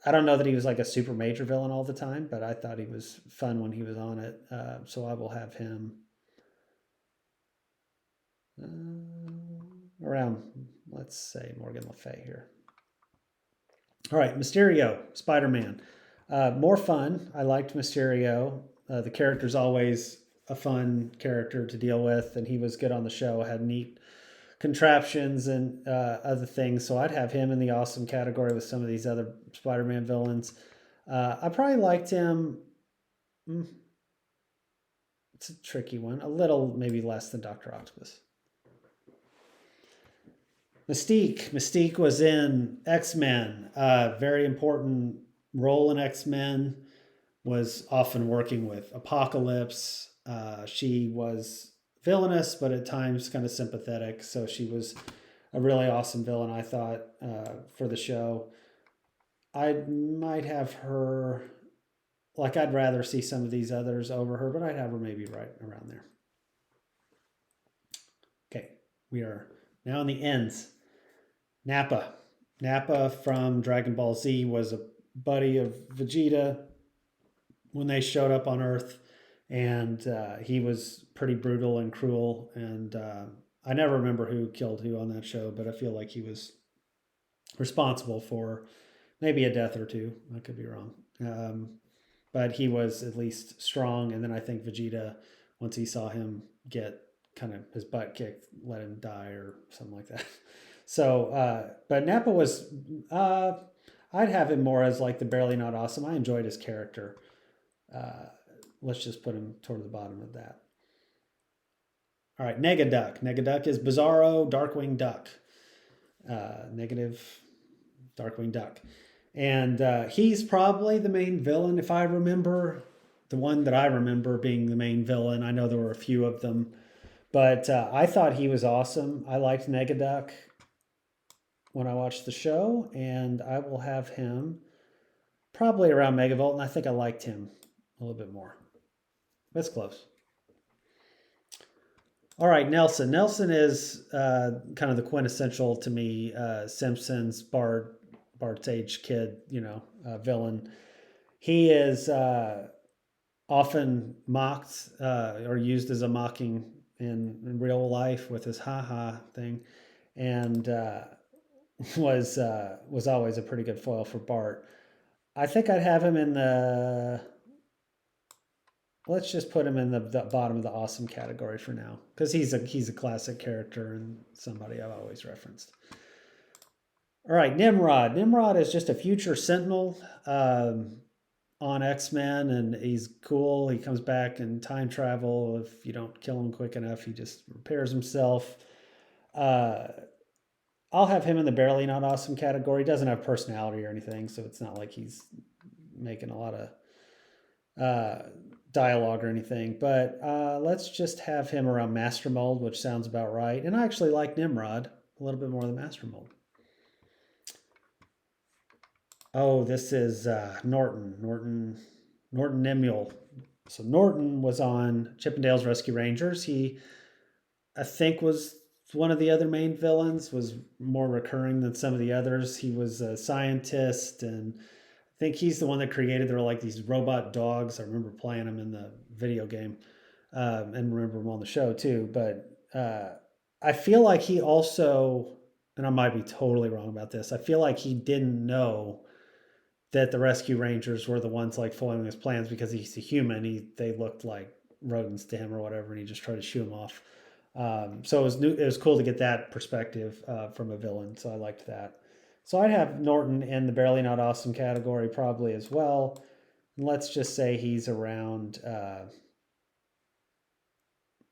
I don't know that he was like a super major villain all the time, but I thought he was fun when he was on it. So I will have him around, let's say, Morgan Le Fay here. All right, Mysterio, Spider-Man. More fun. I liked Mysterio. The character's always a fun character to deal with, and he was good on the show. Had neat contraptions and other things. So I'd have him in the awesome category with some of these other Spider-Man villains. I probably liked him. It's a tricky one. A little maybe less than Dr. Octopus. Mystique. Mystique was in X-Men. Very important role in X-Men. Was often working with Apocalypse. She was villainous, but at times kind of sympathetic. So she was a really awesome villain, I thought, for the show. I might have her, like, I'd rather see some of these others over her, but I'd have her maybe right around there. Okay, we are now in the ends. Nappa. Nappa from Dragon Ball Z was a buddy of Vegeta when they showed up on Earth, and he was pretty brutal and cruel. And I never remember who killed who on that show, but I feel like he was responsible for maybe a death or two. I could be wrong. But he was at least strong. And then I think Vegeta, once he saw him get kind of his butt kicked, let him die or something like that. So, but Nappa was, I'd have him more as like the Barely Not Awesome. I enjoyed his character. Let's just put him toward the bottom of that. All right, Negaduck. Negaduck is Bizarro Darkwing Duck. Negative Darkwing Duck. And he's probably the main villain, if I remember. The one that I remember being the main villain. I know there were a few of them. But I thought he was awesome. I liked Negaduck when I watched the show. And I will have him probably around Megavolt. And I think I liked him a little bit more. That's close. All right, Nelson. Nelson is kind of the quintessential to me Simpsons Bart's age kid, villain. He is often mocked or used as a mocking in real life with his ha-ha thing, and was always a pretty good foil for Bart. I think I'd have him in the... Let's just put him in the bottom of the awesome category for now, because he's a classic character and somebody I've always referenced. All right, Nimrod. Nimrod is just a future Sentinel on X-Men, and he's cool. He comes back in time travel. If you don't kill him quick enough, he just repairs himself. I'll have him in the Barely Not Awesome category. He doesn't have personality or anything, so it's not like he's making a lot of dialogue or anything, but let's just have him around Master Mold, which sounds about right. And I actually like Nimrod a little bit more than Master Mold. Oh, this is Norton Nimule. So Norton was on Chippendales Rescue Rangers. He, I think, was one of the other main villains, was more recurring than some of the others. He was a scientist, and I think he's the one that created, there were like these robot dogs. I remember playing them in the video game and remember them on the show too. But I feel like he also, and I might be totally wrong about this, I feel like he didn't know that the Rescue Rangers were the ones like foiling his plans because he's a human. They looked like rodents to him or whatever, and he just tried to shoo them off. So it was cool to get that perspective from a villain. So I liked that. So I'd have Norton in the Barely Not Awesome category probably as well. And let's just say he's around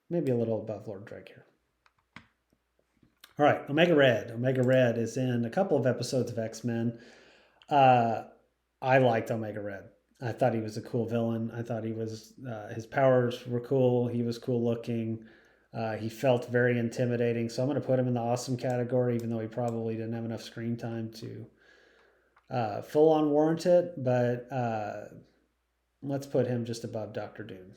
maybe a little above Lord Drake here. All right, Omega Red. Omega Red is in a couple of episodes of X-Men. I liked Omega Red. I thought he was a cool villain. I thought he was, his powers were cool. He was cool looking. He felt very intimidating. So I'm going to put him in the awesome category, even though he probably didn't have enough screen time to full on warrant it. But Let's put him just above Doctor Doom.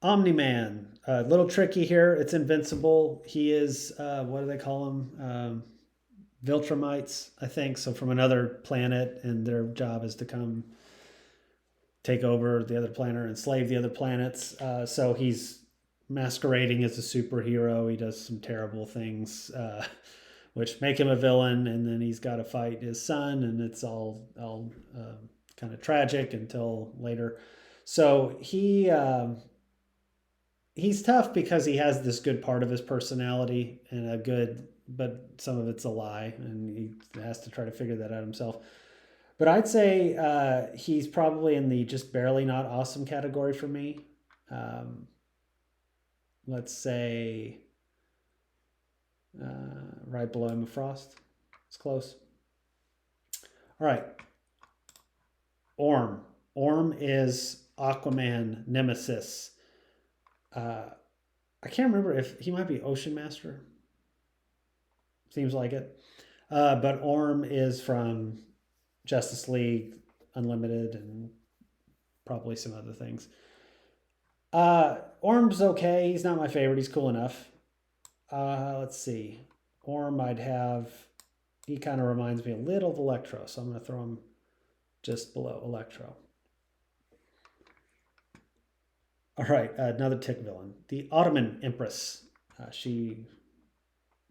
Omni-Man, a little tricky here. It's invincible. He is, what do they call him? Viltrumites, I think. So from another planet, and their job is to come take over the other planet, enslave the other planets. So he's masquerading as a superhero. He does some terrible things, which make him a villain, and then he's got to fight his son, and it's all kind of tragic until later. So he's tough because he has this good part of his personality and a good, but some of it's a lie, and he has to try to figure that out himself. But I'd say he's probably in the just barely not awesome category for me. Um, let's say right below Emma Frost. It's close. All right. Orm. Orm is Aquaman Nemesis. I can't remember if he might be Ocean Master. Seems like it. But Orm is from Justice League Unlimited and probably some other things. Orm's okay. He's not my favorite. He's cool enough. Let's see. Orm, I'd have. He kind of reminds me a little of Electro, so I'm going to throw him just below Electro. All right, another Tick villain. The Ottoman Empress. She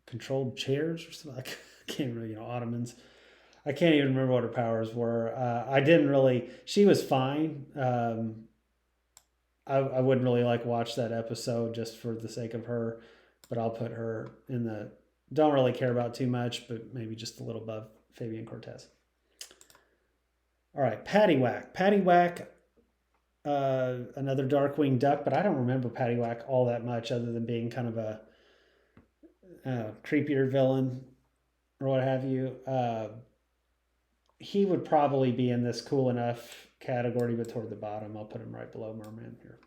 controlled chairs or something. I can't remember, Ottomans. I can't even remember what her powers were. I didn't really. She was fine. I wouldn't really watch that episode just for the sake of her, but I'll put her in the. Don't really care about too much, but maybe just a little above Fabian Cortez. All right, Paddywhack. Paddywhack. Another Darkwing Duck, but I don't remember Paddywhack all that much other than being kind of a creepier villain or what have you. He would probably be in this cool enough category, but toward the bottom. I'll put him right below Merman here.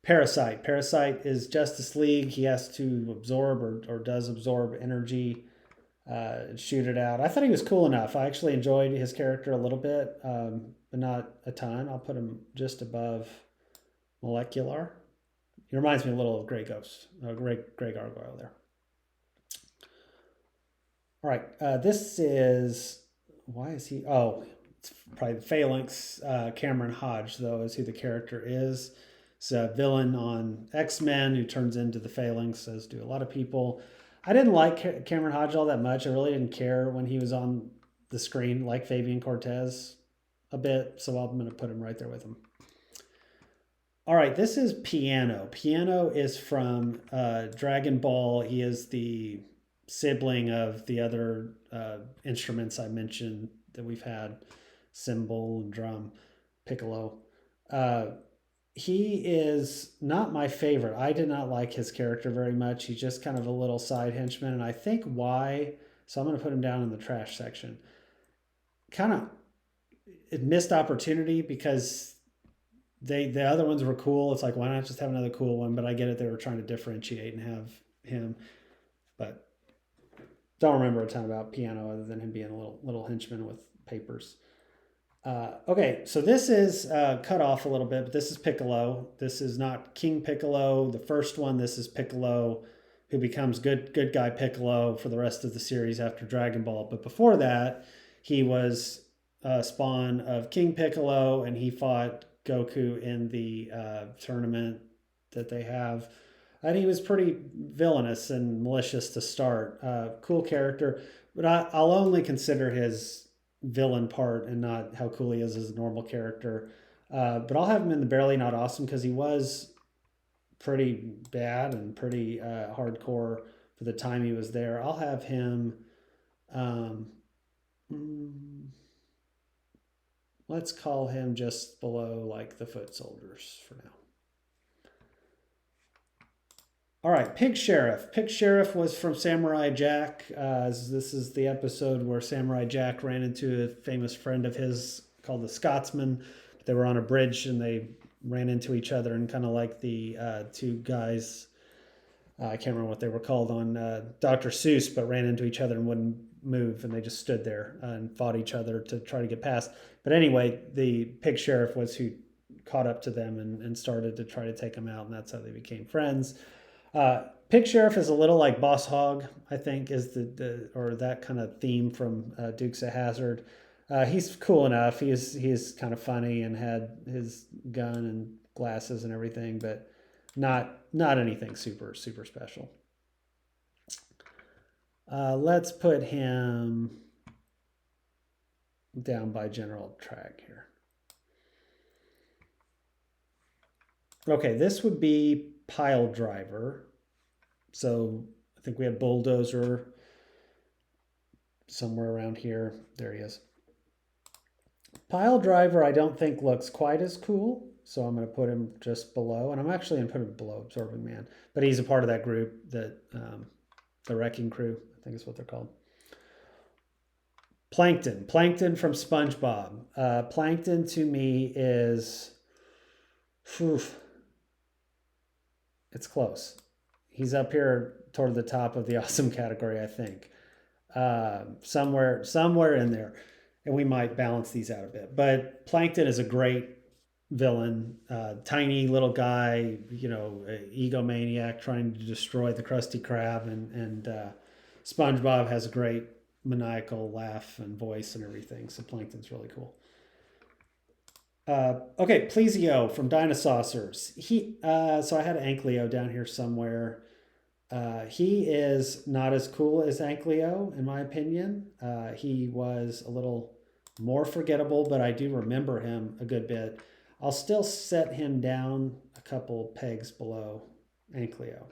Parasite. Parasite is Justice League. He has to absorb or does absorb energy, shoot it out. I thought he was cool enough. I actually enjoyed his character a little bit, but not a ton. I'll put him just above Molecular. He reminds me a little of Grey Ghost, Grey Gargoyle there. All right, this is, why is he, it's probably Phalanx. Cameron Hodge, though, is who the character is. It's a villain on X-Men who turns into the Phalanx, as do a lot of people. I didn't like Cameron Hodge all that much. I really didn't care when he was on the screen, like Fabian Cortez a bit, so I'm going to put him right there with him. All right, this is Piano. Piano is from Dragon Ball. He is the sibling of the other instruments I mentioned that we've had, cymbal and drum, piccolo. He is not my favorite. I did not like his character very much. He's just kind of a little side henchman, and I think why, so I'm going to put him down in the trash section. Kind of a missed opportunity because the other ones were cool. It's like, why not just have another cool one? But I get it. They were trying to differentiate and have him, but don't remember a ton about Piano other than him being a little henchman with papers. Okay, so this is cut off a little bit, but this is Piccolo. This is not King Piccolo, the first one. This is Piccolo, who becomes good guy Piccolo for the rest of the series after Dragon Ball. But before that, he was a spawn of King Piccolo, and he fought Goku in the tournament that they have. And he was pretty villainous and malicious to start. Cool character, but I'll only consider his villain part and not how cool he is as a normal character. But I'll have him in the barely not awesome because he was pretty bad and pretty hardcore for the time he was there. I'll have him. Let's call him just below the Foot Soldiers for now. All right, Pig Sheriff. Pig Sheriff was from Samurai Jack. This is the episode where Samurai Jack ran into a famous friend of his called the Scotsman. They were on a bridge and they ran into each other, and kind of like the two guys, I can't remember what they were called on Dr. Seuss, but ran into each other and wouldn't move, and they just stood there and fought each other to try to get past. But anyway, the pig sheriff was who caught up to them and started to try to take them out, and that's how they became friends. Pig Sheriff is a little like Boss Hog, I think, is the or that kind of theme from Dukes of Hazzard. He's cool enough. He's kind of funny and had his gun and glasses and everything, but not anything super super special. Let's put him down by General Track here. Okay, this would be Pile Driver. So I think we have Bulldozer somewhere around here. There he is. Pile Driver I don't think looks quite as cool, so I'm going to put him just below, and I'm actually going to put him below Absorbing Man, but he's a part of that group, that the Wrecking Crew, I think is what they're called. Plankton from SpongeBob. Plankton to me is, it's close. He's up here toward the top of the awesome category, I think. Somewhere in there. And we might balance these out a bit. But Plankton is a great villain. Tiny little guy, egomaniac trying to destroy the Krusty Krab. And SpongeBob has a great maniacal laugh and voice and everything. So Plankton's really cool. Okay, Plesio from Dinosaucers. So I had Ankleo down here somewhere. He is not as cool as Ankleo, in my opinion. He was a little more forgettable, but I do remember him a good bit. I'll still set him down a couple pegs below Ankleo.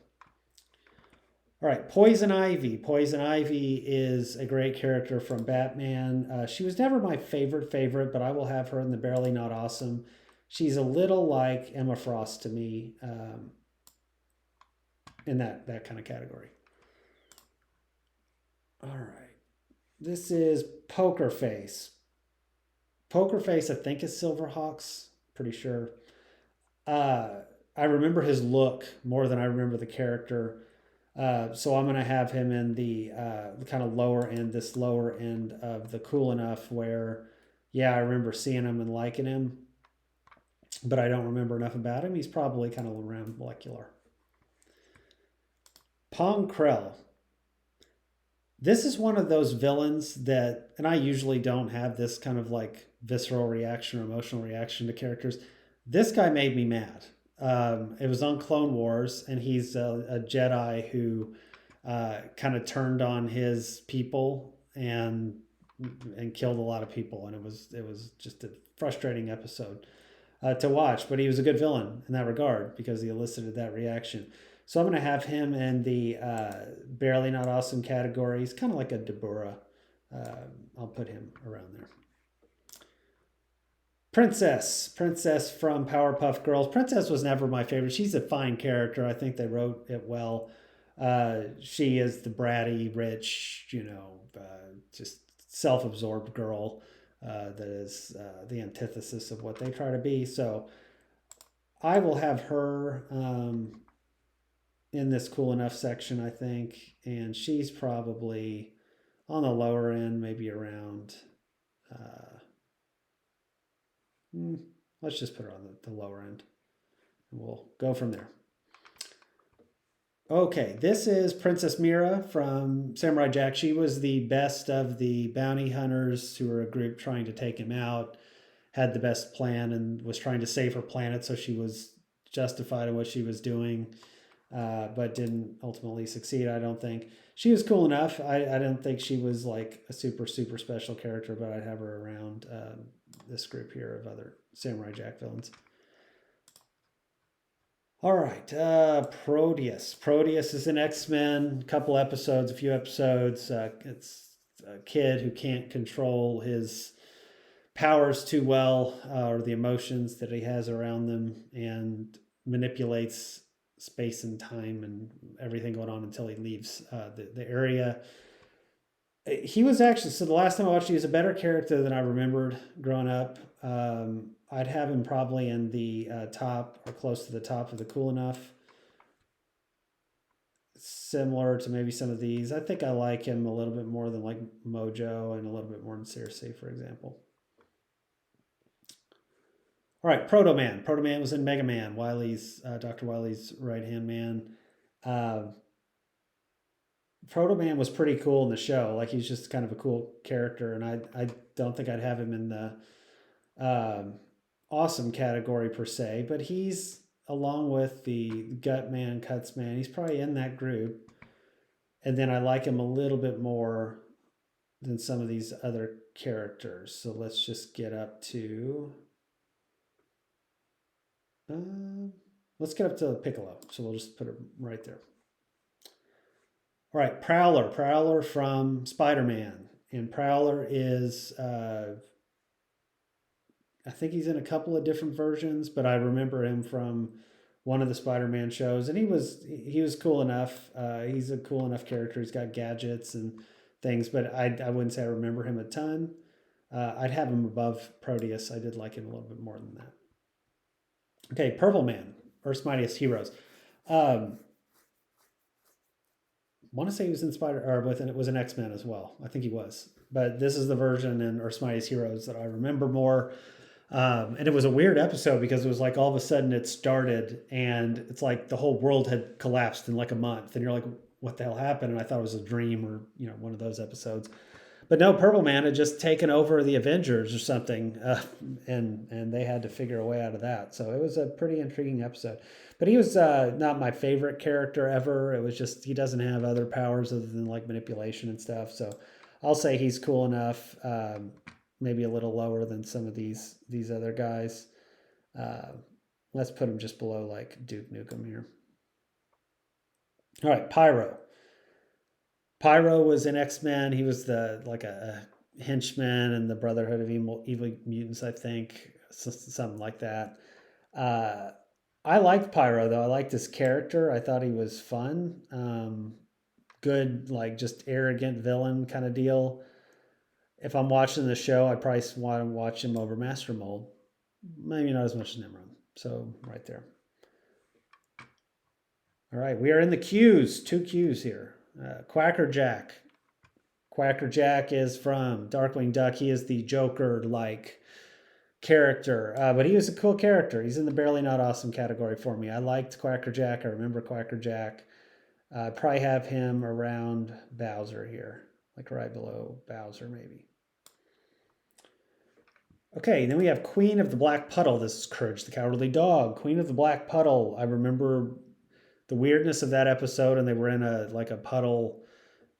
All right, Poison Ivy. Poison Ivy is a great character from Batman. She was never my favorite, but I will have her in the Barely Not Awesome. She's a little like Emma Frost to me, in that kind of category. All right, this is Poker Face. Poker Face, I think, is Silverhawks. Pretty sure. I remember his look more than I remember the character. So I'm going to have him in the kind of lower end, this lower end of the cool enough where, I remember seeing him and liking him, but I don't remember enough about him. He's probably kind of around molecular. Pong Krell. This is one of those villains that, and I usually don't have this kind of like visceral reaction or emotional reaction to characters. This guy made me mad. It was on Clone Wars, and he's a Jedi who kind of turned on his people and killed a lot of people, and it was just a frustrating episode to watch. But he was a good villain in that regard because he elicited that reaction. So I'm going to have him in the Barely Not Awesome category. He's kind of like a Dabura. I'll put him around there. Princess from Powerpuff Girls. Princess was never my favorite. She's a fine character. I think they wrote it well. She is the bratty, rich, just self-absorbed girl that is the antithesis of what they try to be. So I will have her in this cool enough section, I think. And she's probably on the lower end, maybe around... let's just put her on the lower end, and we'll go from there. Okay, this is Princess Mira from Samurai Jack. She was the best of the bounty hunters who were a group trying to take him out, had the best plan, and was trying to save her planet, so she was justified in what she was doing, but didn't ultimately succeed, I don't think. She was cool enough. I don't think she was like a super, super special character, but I'd have her around this group here of other Samurai Jack villains. All right, Proteus. Proteus is an X-Men, a few episodes. It's a kid who can't control his powers too well, or the emotions that he has around them, and manipulates space and time and everything going on until he leaves the area. He was actually, so the last time I watched, he was a better character than I remembered growing up. I'd have him probably in the top or close to the top of the cool enough. similar to maybe some of these. I think I like him a little bit more than like Mojo and a little bit more than Circe, for example. All right, Proto Man. Proto Man was in Mega Man, Dr. Wily's right hand man. Uh, Proto Man was pretty cool in the show. Like he's just kind of a cool character, and I don't think I'd have him in the awesome category per se, but he's along with the Gut Man, Cuts Man. He's probably in that group. And then I like him a little bit more than some of these other characters. So let's just get up to. Let's get up to Piccolo. So we'll just put it right there. All right, Prowler. Prowler from Spider-Man. And Prowler is, I think he's in a couple of different versions, but I remember him from one of the Spider-Man shows, and he was cool enough. He's a cool enough character. He's got gadgets and things, but I wouldn't say I remember him a ton. I'd have him above Proteus. I did like him a little bit more than that. Okay, Purple Man, Earth's Mightiest Heroes. Want to say he was in it was an X-Men as well. I think he was, but this is the version in Earth's Mightiest Heroes that I remember more. And it was a weird episode because it was like all of a sudden it started and it's like the whole world had collapsed in like a month, and you're like, what the hell happened? And I thought it was a dream or one of those episodes. But no, Purple Man had just taken over the Avengers or something, and they had to figure a way out of that. So it was a pretty intriguing episode. But he was not my favorite character ever. It was just he doesn't have other powers other than like manipulation and stuff. So I'll say he's cool enough. Maybe a little lower than some of these other guys. Let's put him just below like Duke Nukem here. All right, Pyro. Pyro was in X-Men. He was a henchman in the Brotherhood of Evil Mutants, I think, something like that. I liked Pyro though. I liked his character. I thought he was fun. Good, like just arrogant villain kind of deal. If I'm watching the show, I probably want to watch him over Master Mold. Maybe not as much as Nimrod. So right there. All right, we are in the Qs. 2 Qs here. Quacker Jack. Quacker Jack is from Darkwing Duck. He is the Joker-like character, but he was a cool character. He's in the Barely Not Awesome category for me. I liked Quacker Jack. I remember Quacker Jack. Probably have him around Bowser here, like right below Bowser maybe. Okay, then we have Queen of the Black Puddle. This is Courage the Cowardly Dog. Queen of the Black Puddle. I remember the weirdness of that episode, and they were in a puddle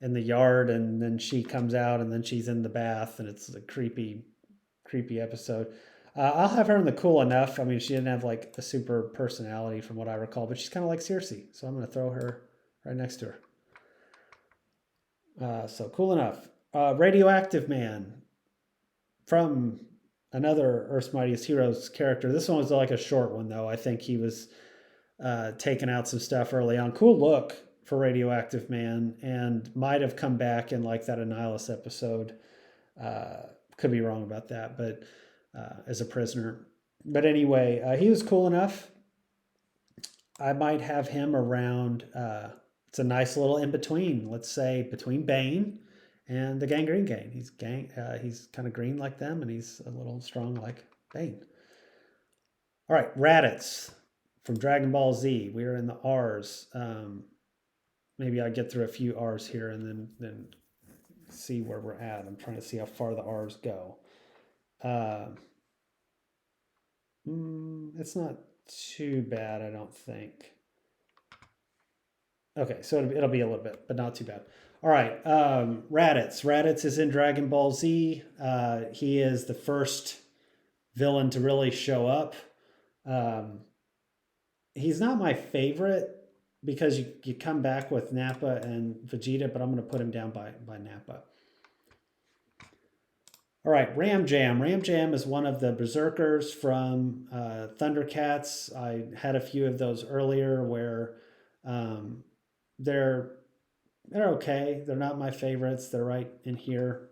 in the yard, and then she comes out, and then she's in the bath, and it's a creepy episode. I'll have her in the cool enough. I mean, she didn't have like a super personality from what I recall, but she's kind of like Circe, so I'm going to throw her right next to her. So cool enough. Radioactive Man from another Earth's Mightiest Heroes character. This one was like a short one though. I think he was taking out some stuff early on. Cool look for Radioactive Man, and might have come back in like that Annihilus episode. Could be wrong about that, but as a prisoner. But anyway, he was cool enough. I might have him around. It's a nice little in between. Let's say between Bane and the Gangrene Gang. He's kind of green like them, and he's a little strong like Bane. All right, Raditz from Dragon Ball Z. We are in the R's. Maybe I get through a few R's here and then see where we're at. I'm trying to see how far the R's go. It's not too bad, I don't think. Okay, so it'll be a little bit, but not too bad. All right, Raditz. Raditz is in Dragon Ball Z. He is the first villain to really show up. He's not my favorite because you come back with Nappa and Vegeta, but I'm going to put him down by Nappa. All right, Ram Jam. Ram Jam is one of the Berserkers from Thundercats. I had a few of those earlier where they're okay. They're not my favorites. They're right in here.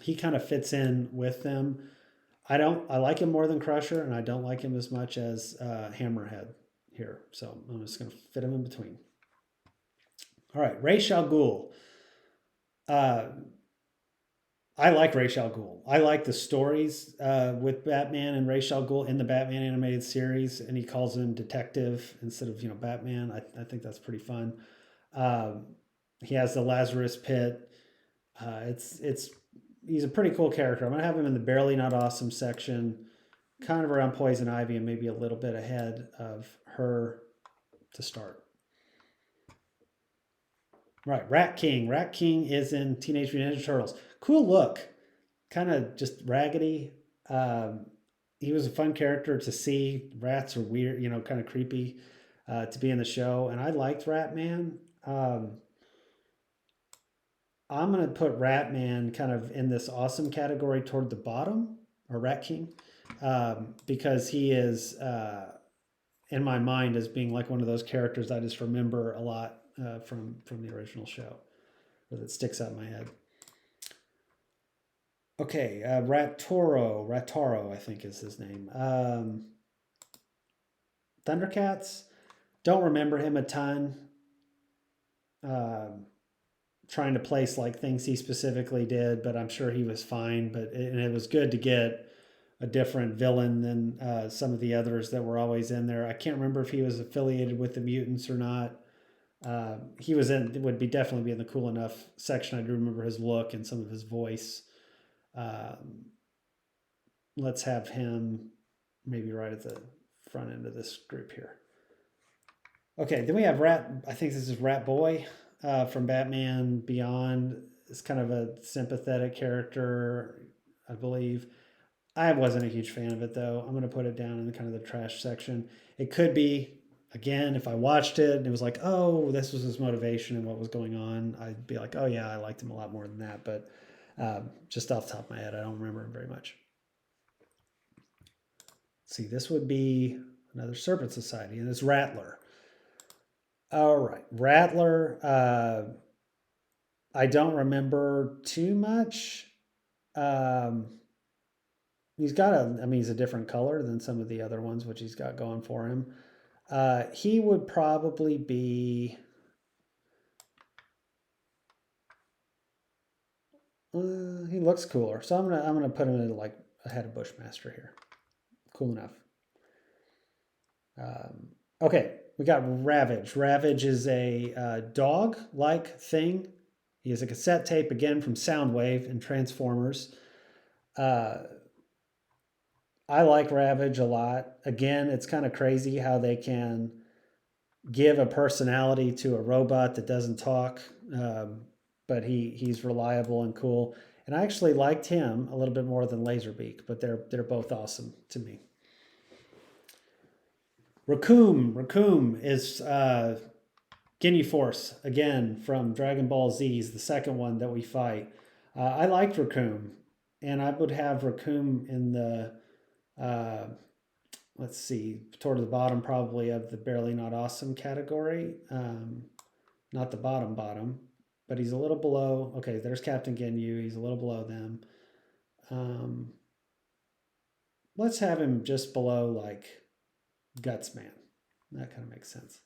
He kind of fits in with them. I like him more than Crusher, and I don't like him as much as Hammerhead here. So I'm just going to fit him in between. All right, Ra's al Ghul. Uh, I like Ra's al Ghul. I like the stories with Batman and Ra's al Ghul in the Batman animated series, and he calls him Detective instead of Batman. I think that's pretty fun. Um, he has the Lazarus Pit. It's he's a pretty cool character. I'm gonna have him in the barely not awesome section, kind of around Poison Ivy and maybe a little bit ahead of her to start. Right, Rat King. Rat King is in Teenage Mutant Ninja Turtles. Cool look, kind of just raggedy. Um, he was a fun character to see. Rats are weird, kind of creepy to be in the show, and I liked Ratman. I'm gonna put Ratman kind of in this awesome category toward the bottom, or Rat King, because he is in my mind as being like one of those characters I just remember a lot from the original show, or that sticks out in my head. Okay, Rataro, I think is his name. Thundercats. Don't remember him a ton. Um, Trying to place like things he specifically did, but I'm sure he was fine. And it was good to get a different villain than some of the others that were always in there. I can't remember if he was affiliated with the mutants or not. He was in would be definitely be in the cool enough section. I do remember his look and some of his voice. Um, let's have him maybe right at the front end of this group here. Okay, then we have Rat. I think this is Rat Boy from Batman Beyond. It's kind of a sympathetic character, I believe. I wasn't a huge fan of it though. I'm going to put it down in the kind of the trash section. It could be, again, if I watched it and it was like, oh, this was his motivation and what was going on, I'd be like, oh yeah, I liked him a lot more than that. But just off the top of my head, I don't remember him very much. Let's see, this would be another Serpent Society, and it's Rattler. All right, Rattler. I don't remember too much. Um, he's got he's a different color than some of the other ones, which he's got going for him. He would probably be. He looks cooler, so I'm gonna put him in like ahead of Bushmaster here. Cool enough. Okay, we got Ravage. Ravage is a dog-like thing. He has a cassette tape again from Soundwave and Transformers. Uh, I like Ravage a lot. Again, it's kind of crazy how they can give a personality to a robot that doesn't talk, but he's reliable and cool. And I actually liked him a little bit more than Laserbeak, but they're both awesome to me. Raccoon is Ginyu Force again from Dragon Ball Z. Is the second one that we fight. I liked Raccoon, and I would have Raccoon in the uh, let's see, toward the bottom probably of the barely not awesome category. Not the bottom, but he's a little below. Okay, there's Captain Ginyu. He's a little below them. Um, let's have him just below like Gutsman. That kind of makes sense.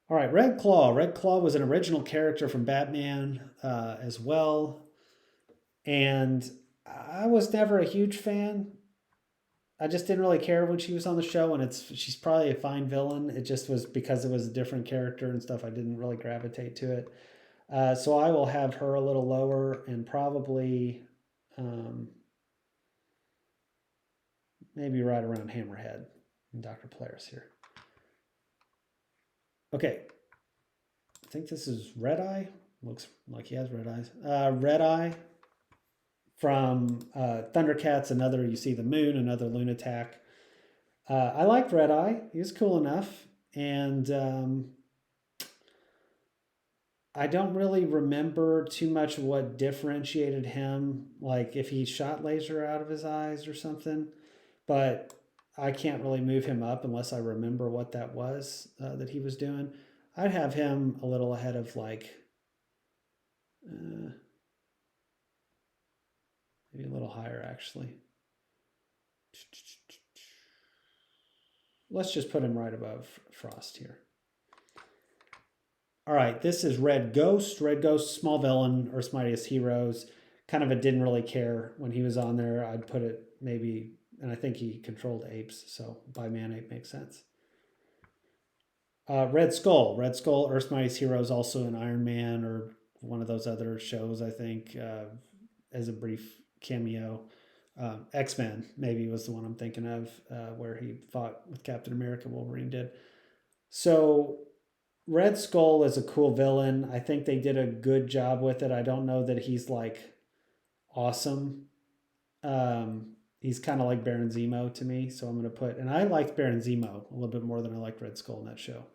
All right, Red Claw. Red Claw was an original character from Batman as well. And I was never a huge fan. I just didn't really care when she was on the show, and she's probably a fine villain. It just was because it was a different character and stuff. I didn't really gravitate to it. So I will have her a little lower and probably maybe right around Hammerhead and Dr. Polaris here. Okay, I think this is Red Eye. Looks like he has red eyes. Red Eye from Thundercats. Another, you see the moon, another Lunatic. I liked Red Eye. He was cool enough, and I don't really remember too much what differentiated him, like if he shot laser out of his eyes or something. But I can't really move him up unless I remember what that was that he was doing. I'd have him a little ahead of like maybe a little higher actually. Let's just put him right above Frost here. All right, this is Red Ghost. Red Ghost, small villain, Earth's Mightiest Heroes. Kind of a didn't really care when he was on there. I'd put it maybe, and I think he controlled apes, so by man ape makes sense. Red Skull. Red Skull, Earth's Mightiest Heroes, also in Iron Man or one of those other shows, I think, as a brief cameo. X Men maybe was the one I'm thinking of, where he fought with Captain America. Wolverine did. So Red Skull is a cool villain. I think they did a good job with it. I don't know that he's like awesome. He's kind of like Baron Zemo to me, so I'm going to put. And I liked Baron Zemo a little bit more than I liked Red Skull in that show.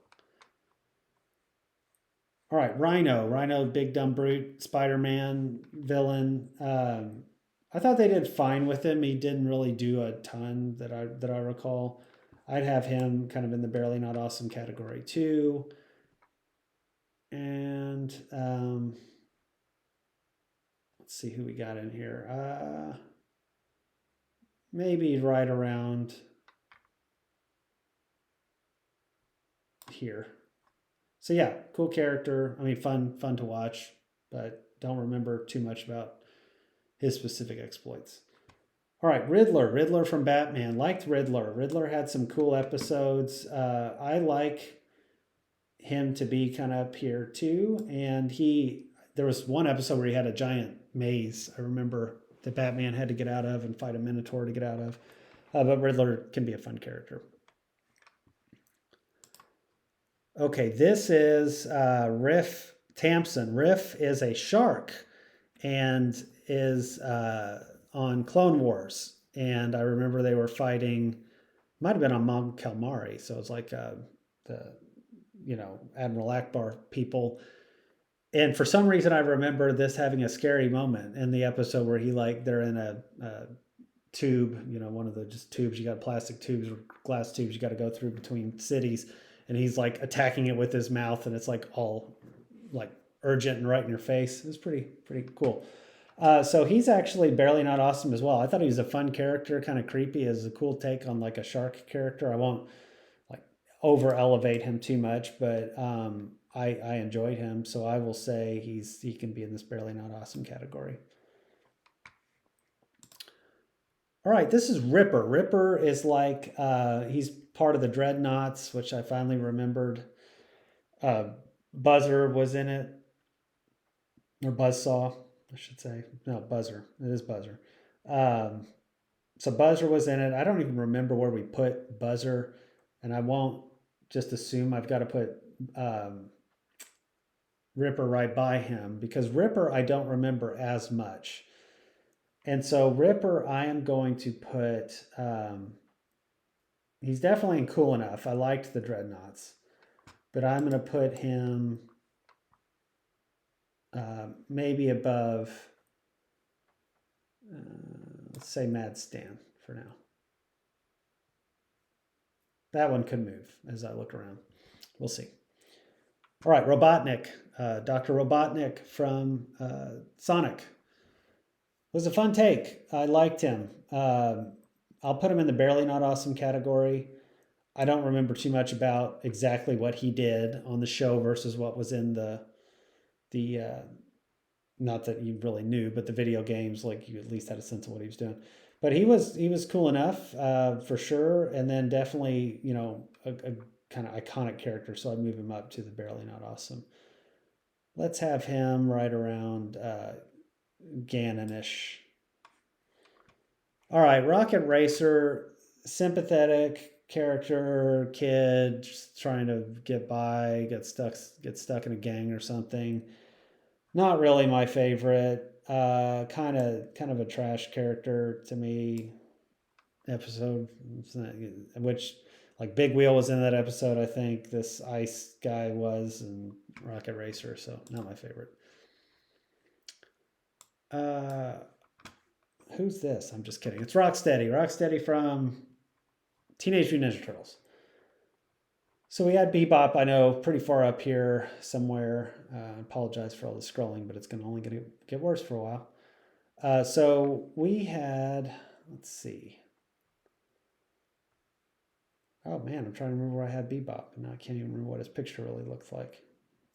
All right, Rhino. Rhino, big dumb brute, Spider-Man villain. I thought they did fine with him. He didn't really do a ton that I recall. I'd have him kind of in the barely not awesome category too. And let's see who we got in here. Maybe right around here. So yeah, cool character. I mean, fun to watch, but don't remember too much about his specific exploits. All right, Riddler. Riddler from Batman. Liked Riddler. Riddler had some cool episodes. I like him to be kind of up here too. And there was one episode where he had a giant maze. I remember that Batman had to get out of and fight a Minotaur to get out of. But Riddler can be a fun character. Okay, this is Riff Tamson. Riff is a shark and is on Clone Wars. And I remember they were fighting, might have been on Mon Calamari. So it's like the, Admiral Akbar people. And for some reason, I remember this having a scary moment in the episode where they're in a tube, one of the just tubes. You got plastic tubes or glass tubes you got to go through between cities, and he's like attacking it with his mouth, and it's like all like urgent and right in your face. It's pretty cool. So he's actually barely not awesome as well. I thought he was a fun character, kind of creepy, as a cool take on like a shark character. I won't like over elevate him too much, but I enjoyed him, so I will say he can be in this barely not awesome category. All right, this is Ripper. Ripper is like he's part of the Dreadnoughts, which I finally remembered. Buzzer was in it, or Buzzsaw, I should say. No, Buzzer. It is Buzzer. Um, so Buzzer was in it. I don't even remember where we put Buzzer, and I won't just assume I've got to put Ripper right by him, because Ripper I don't remember as much. And so Ripper, I am going to put. He's definitely cool enough. I liked the Dreadnoughts, but I'm going to put him maybe above. Let's say Mad Stan for now. That one could move as I look around. We'll see. All right, Robotnik. Dr. Robotnik from Sonic. It was a fun take. I liked him. I'll put him in the barely not awesome category. I don't remember too much about exactly what he did on the show versus what was in the not that you really knew, but the video games, like you at least had a sense of what he was doing. But he was cool enough for sure, and then definitely a kind of iconic character. So I'd move him up to the barely not awesome. Let's have him right around Ganon-ish. All right, Rocket Racer, sympathetic character, kid just trying to get by, get stuck in a gang or something. Not really my favorite. Kind of a trash character to me. Episode, which like Big Wheel was in that episode. I think this Ice guy was, and Rocket Racer. So not my favorite. Who's this? I'm just kidding. It's Rocksteady. Rocksteady from Teenage Mutant Ninja Turtles. So we had Bebop, I know, pretty far up here somewhere. I apologize for all the scrolling, but it's only going to get worse for a while. So we had, let's see. Oh man, I'm trying to remember where I had Bebop, and now I can't even remember what his picture really looked like.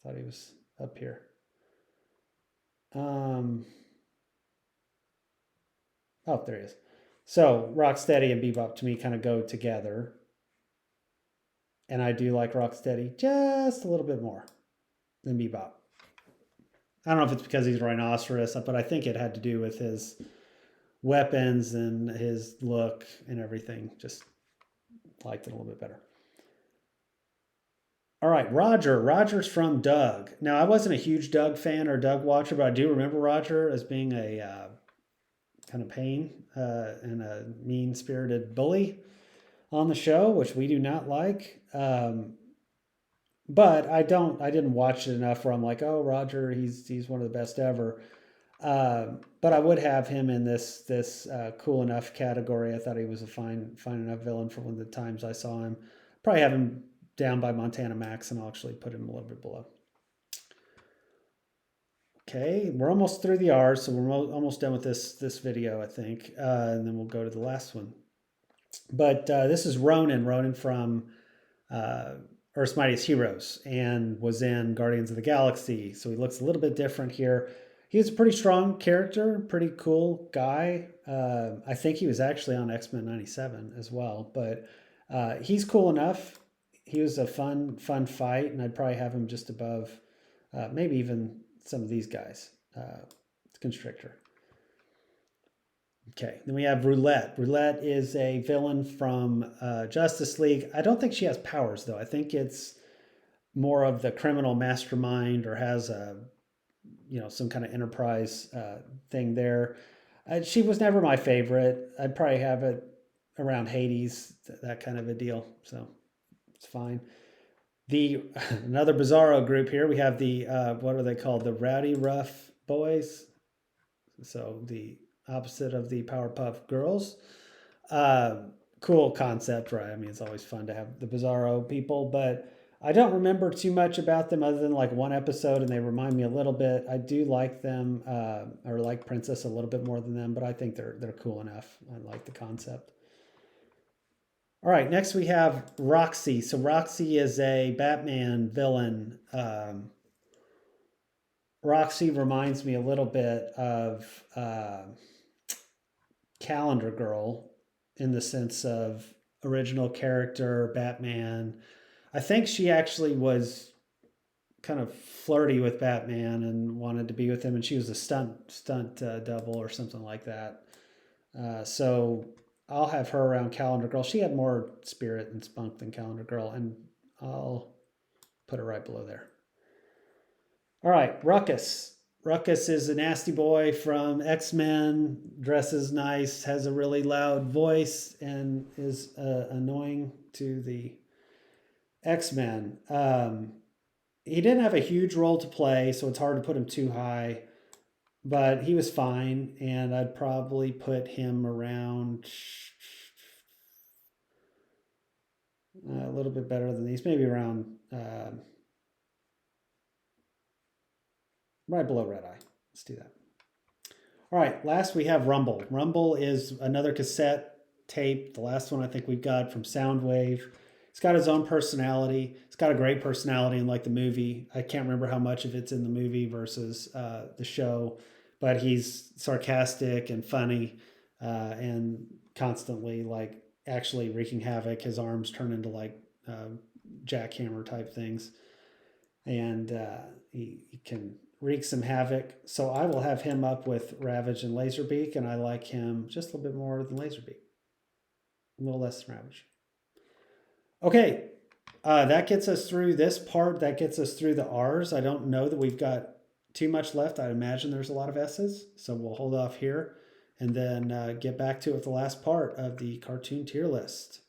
Thought he was up here. Oh, there he is. So Rocksteady and Bebop to me kind of go together. And I do like Rocksteady just a little bit more than Bebop. I don't know if it's because he's Rhinoceros, but I think it had to do with his weapons and his look and everything. Just liked it a little bit better. All right, Roger. Roger's from Doug. Now, I wasn't a huge Doug fan or Doug watcher, but I do remember Roger as being a kind of pain and a mean-spirited bully on the show, which we do not like. But I didn't watch it enough where I'm like, oh, Roger, he's one of the best ever. But I would have him in this cool enough category. I thought he was a fine enough villain for one of the times I saw him. Probably have him down by Montana Max, and I'll actually put him a little bit below. Okay, we're almost through the R's, so we're almost done with this video, I think, and then we'll go to the last one. But this is Ronan from Earth's Mightiest Heroes, and was in Guardians of the Galaxy, so he looks a little bit different here. He's a pretty strong character, pretty cool guy. I think he was actually on X-Men 97 as well, but he's cool enough. He was a fun fight, and I'd probably have him just above maybe even some of these guys. Constrictor. Okay, then we have Roulette. Roulette is a villain from Justice League. I don't think she has powers, though. I think it's more of the criminal mastermind, or has a some kind of enterprise thing there. She was never my favorite. I'd probably have it around Hades, that kind of a deal. So it's fine. Another Bizarro group here. We have the what are they called? The Rowdy Rough Boys. So the opposite of the Powerpuff Girls. Cool concept, right? I mean, it's always fun to have the Bizarro people, but I don't remember too much about them other than like one episode, and they remind me a little bit. I do like them, or like Princess a little bit more than them, but I think they're cool enough. I like the concept. All right, next we have Roxy. So Roxy is a Batman villain. Roxy reminds me a little bit of Calendar Girl in the sense of original character, Batman. I think she actually was kind of flirty with Batman and wanted to be with him, and she was a stunt double or something like that. So I'll have her around Calendar Girl. She had more spirit and spunk than Calendar Girl, and I'll put her right below there. All right, Ruckus. Ruckus is a nasty boy from X-Men, dresses nice, has a really loud voice, and is annoying to the X-Men. He didn't have a huge role to play, so it's hard to put him too high, but he was fine, and I'd probably put him around a little bit better than these, maybe around right below Red Eye. Let's do that. All right, last we have Rumble. Rumble is another cassette tape, the last one I think we've got from Soundwave. It's got his own personality. It's got a great personality in like the movie. I can't remember how much of it's in the movie versus the show, but he's sarcastic and funny and constantly like actually wreaking havoc. His arms turn into like jackhammer type things, and he can wreak some havoc. So I will have him up with Ravage and Laserbeak, and I like him just a little bit more than Laserbeak. A little less than Ravage. Okay, that gets us through this part. That gets us through the R's. I don't know that we've got too much left. I'd imagine there's a lot of S's, so we'll hold off here and then get back to it with the last part of the cartoon tier list.